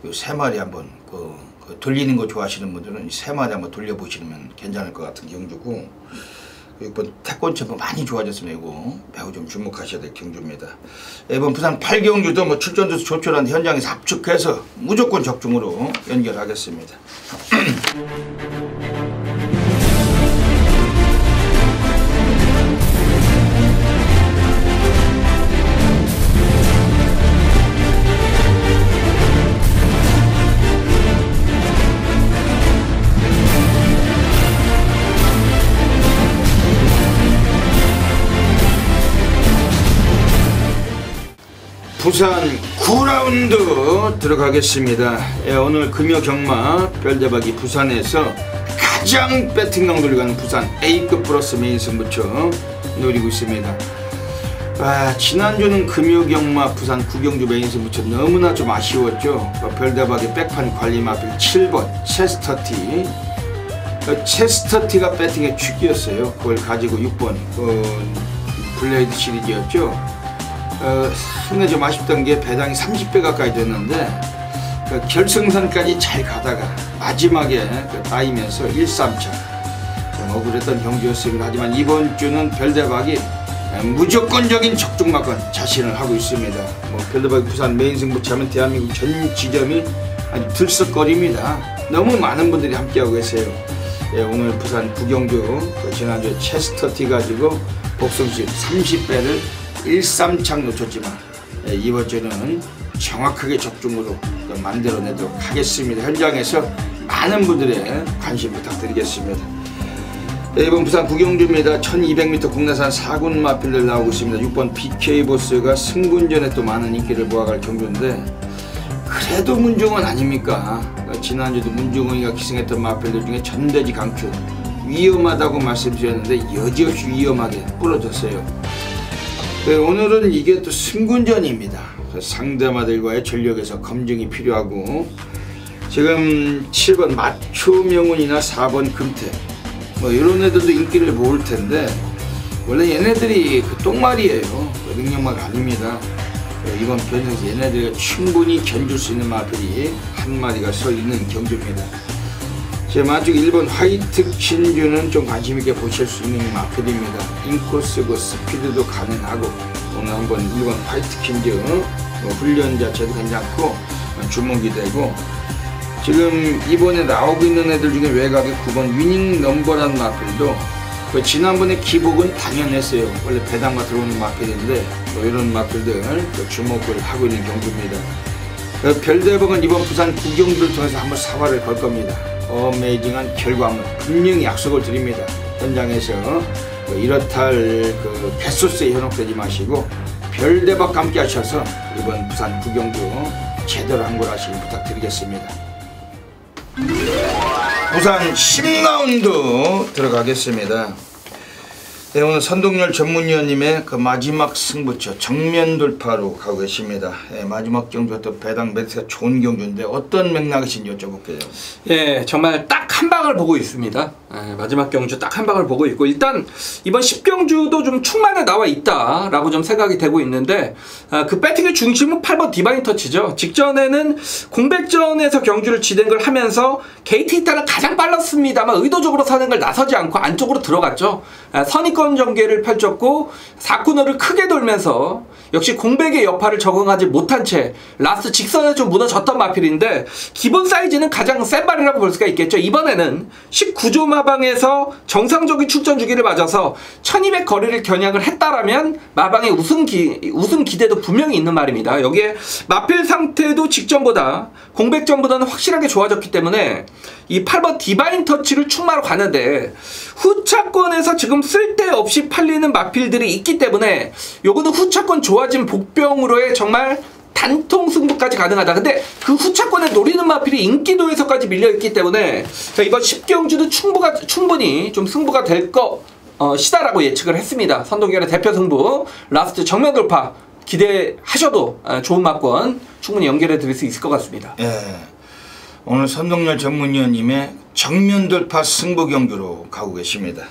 요 세 마리 한번 그 돌리는 거 좋아하시는 분들은 이 세 마리 한번 돌려보시면 괜찮을 것 같은 경주고 6번 태권 챔프 많이 좋아졌습니다. 이거 매우 좀 주목하셔야 될 경주입니다. 이번 부산 8경주도 뭐 출전도 조촐한 현장에서 압축해서 무조건 적중으로 연결하겠습니다. 부산 9라운드 들어가겠습니다. 오늘 금요 경마 별대박이 부산에서 가장 배팅강 돌려가는 부산 A급 플러스 메인 승부처 노리고 있습니다. 지난주는 금요 경마 부산 구경주 메인 승부처 너무나 좀 아쉬웠죠. 별대박의 백판 관리 마필 7번 체스터티. 체스터티가 배팅의 죽이었어요. 그걸 가지고 6번 블레이드 시리즈였죠. 근데 좀 아쉽던 게 배당이 30배 가까이 됐는데 결승선까지 잘 가다가 마지막에 따이면서 1-3차 좀 억울했던 경기였습니다. 하지만 이번 주는 별대박이 무조건적인 적중마건 자신을 하고 있습니다. 별대박이 부산 메인 승부차면 대한민국 전 지점이 아주 들썩거립니다. 너무 많은 분들이 함께하고 계세요. 오늘 부산 구경주 지난주에 체스터티 가지고 복성식 30배를 1-3창 놓쳤지만 이번 주는 정확하게 적중으로 만들어내도록 하겠습니다. 현장에서 많은 분들의 관심 부탁드리겠습니다. 이번 부산 구경주입니다. 1200m 국내산 4군 마필들 나오고 있습니다. 6번 BK보스가 승군전에 또 많은 인기를 모아갈 경주인데 그래도 문중원 아닙니까? 지난주도 문중원이가 기승했던 마필들 중에 전대지 강추 위험하다고 말씀드렸는데 여지없이 위험하게 부러졌어요. 오늘은 이게 또 승군전입니다. 상대마들과의 전력에서 검증이 필요하고 지금 7번 마초명운이나 4번 금태 뭐 이런 애들도 인기를 모을 텐데 원래 얘네들이 그 똥말이에요. 능력마가 아닙니다. 이번 편에서 얘네들이 충분히 견줄 수 있는 마필이 한 마리가 서 있는 경주입니다. 제 마지막 1번 화이트 진주는 좀 관심있게 보실 수 있는 마필입니다. 인코스고 스피드도 가능하고 오늘 한번 1번 화이트 진주 훈련 자체도 괜찮고 주목이 되고 지금 이번에 나오고 있는 애들 중에 외곽에 9번 위닝 넘버라는 마필도 그 지난번에 기복은 당연했어요. 원래 배당과 들어오는 마필인데 이런 마필들 주목을 하고 있는 경주입니다. 별대박은 이번 부산 구경주를 통해서 한번 사활을 걸 겁니다. 어메이징한 결과물 분명히 약속을 드립니다. 현장에서 이렇다 할 개소스에 현혹되지 마시고 별대박 함께 하셔서 이번 부산 구경주 제대로 한골하시길 부탁드리겠습니다. 부산 10라운드 들어가겠습니다. 네, 오늘 선동열 전문위원님의 그 마지막 승부처 정면 돌파로 가고 계십니다. 네, 마지막 경주가 또 배당 매트가 좋은 경주인데 어떤 맥락이신지 여쭤볼게요. 예, 정말 딱 한 방을 보고 있습니다. 예, 마지막 경주 딱 한 방을 보고 있고 일단 이번 10경주도 좀 충만에 나와 있다라고 좀 생각이 되고 있는데 그 배팅의 중심은 8번 디바인 터치죠. 직전에는 공백전에서 경주를 진행을 하면서 게이트 히타는 가장 빨랐습니다만 의도적으로 선행을 나서지 않고 안쪽으로 들어갔죠. 선입권 전개를 펼쳤고 4코너를 크게 돌면서 역시 공백의 여파를 적응하지 못한 채 라스트 직선에 좀 무너졌던 마필인데 기본 사이즈는 가장 센 발이라고 볼 수가 있겠죠. 이번에는 19조 마방에서 정상적인 출전 주기를 맞아서 1200 거리를 겨냥을 했다라면 마방의 우승 기대도 분명히 있는 말입니다. 여기에 마필 상태도 직전보다 공백전보다는 확실하게 좋아졌기 때문에 이 8번 디바인 터치를 충마로 가는데 후차권에서 지금 쓸데없이 팔리는 마필들이 있기 때문에 요거는 후차권 좋아진 복병으로의 정말 단통 승부까지 가능하다. 근데 그 후차권에 노리는 마필이 인기도에서까지 밀려있기 때문에 이번 10경주도 충분히 좀 승부가 될 것이다라고 예측을 했습니다. 선동열의 대표 승부 라스트 정면 돌파 기대하셔도 좋은 막권 충분히 연결해 드릴 수 있을 것 같습니다. 예, 오늘 선동열 전문위원님의 정면 돌파 승부 경주로 가고 계십니다.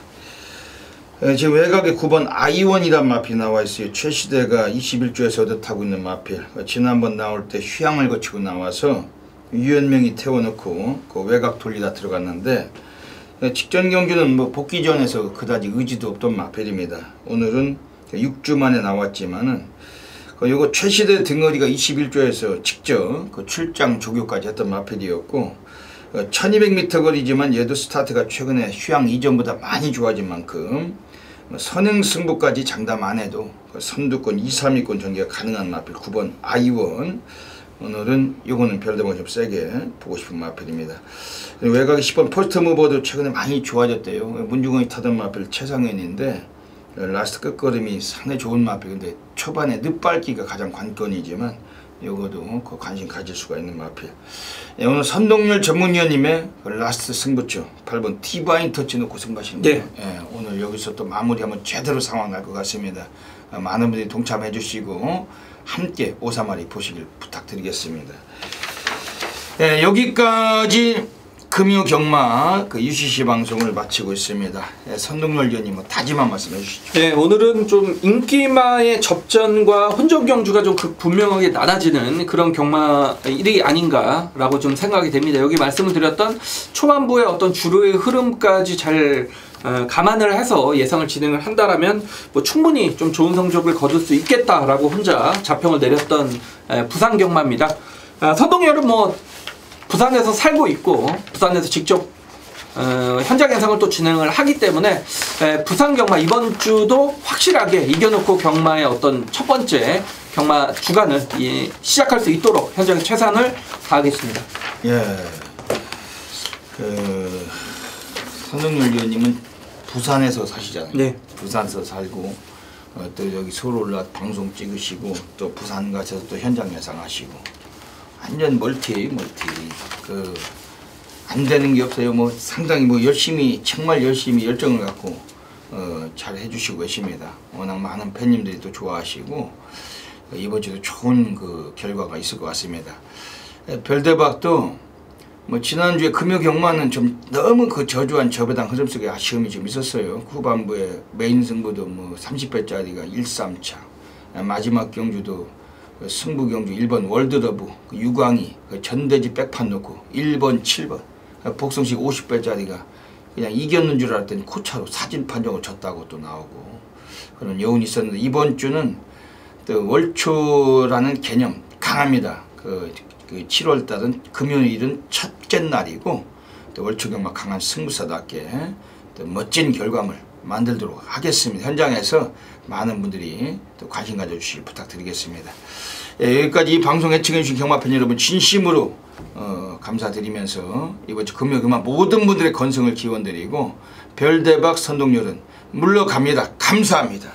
지금 외곽에 9번 아이원이란 마필이 나와 있어요. 최시대가 21조에서 얻어타고 있는 마필. 지난번 나올 때 휴양을 거치고 나와서 유현명이 태워놓고 그 외곽 돌리다 들어갔는데 직전 경주는 뭐 복귀전에서 그다지 의지도 없던 마필입니다. 오늘은 6주 만에 나왔지만은 요거 최시대 등어리가 21조에서 직접 그 출장 조교까지 했던 마필이었고 1200m 거리지만 얘도 스타트가 최근에 휴양 이전보다 많이 좋아진 만큼 선행 승부까지 장담 안 해도 선두권 2, 3위권 전개가 가능한 마필 9번 아이원. 오늘은 요거는 별대박 좀 세게 보고 싶은 마필입니다. 외곽에 10번 포스트 무버도 최근에 많이 좋아졌대요. 문중원이 타던 마필 최상현인데 라스트 끝걸음이 상당히 좋은 마필인데 초반에 늦밟기가 가장 관건이지만 요거도 그 관심 가질 수가 있는 마필. 예, 오늘 선동열 전문위원님의 그 라스트 승부처 8번 디바인 터치 놓고 승부하시는 거예요. 네. 예, 오늘 여기서 또 마무리하면 제대로 상황 날 것 같습니다. 많은 분들이 동참해 주시고 함께 오사마리 보시길 부탁드리겠습니다. 예, 여기까지 금요 경마 그 UCC 방송을 마치고 있습니다. 예, 선동열 위원님 다짐한 말씀해 주시죠. 네, 오늘은 좀 인기마의 접전과 혼전 경주가 좀 분명하게 나눠지는 그런 경마일이 아닌가라고 좀 생각이 됩니다. 여기 말씀을 드렸던 초반부의 어떤 주류의 흐름까지 잘 감안을 해서 예상을 진행을 한다라면 뭐 충분히 좀 좋은 성적을 거둘 수 있겠다라고 혼자 자평을 내렸던 부산 경마입니다. 선동열은 뭐 부산에서 살고 있고 부산에서 직접 현장 예상을 또 진행을 하기 때문에 부산 경마 이번 주도 확실하게 이겨놓고 경마의 어떤 첫 번째 경마 주간을 시작할 수 있도록 현장에 최선을 다하겠습니다. 예, 선동열 위원님은 부산에서 사시잖아요. 네. 부산에서 살고 또 여기 서울 올라 방송 찍으시고 또 부산 가셔서 또 현장 예상하시고 완전 멀티 안 되는 게 없어요. 뭐 상당히 뭐 열심히 정말 열심히 열정을 갖고 잘 해주시고 계십니다. 워낙 많은 팬님들이 또 좋아하시고 이번 주도 좋은 그 결과가 있을 것 같습니다. 별대박도 뭐 지난주에 금요 경마는 좀 너무 그 저조한 저배당 흐름 속에 아쉬움이 좀 있었어요. 후반부에 메인 승부도 뭐 30배짜리가 1-3차, 마지막 경주도 승부 경주 1번 월드러브 유광이 전대지 백판 놓고 1번 7번 복성식 50배짜리가 그냥 이겼는 줄 알았더니 코차로 사진 판정을 졌다고 또 나오고 그런 여운이 있었는데, 이번 주는 또 월초라는 개념 강합니다. 그 7월달은 금요일은 첫째 날이고 또 월초 경마 강한 승부사답게 또 멋진 결과물 만들도록 하겠습니다. 현장에서 많은 분들이 또 관심 가져주시길 부탁드리겠습니다. 예, 여기까지 이 방송 애청해주신 경마팬 여러분 진심으로 감사드리면서 이번 주 금요 경마 모든 분들의 건승을 기원드리고 별대박 선동열은 물러갑니다. 감사합니다.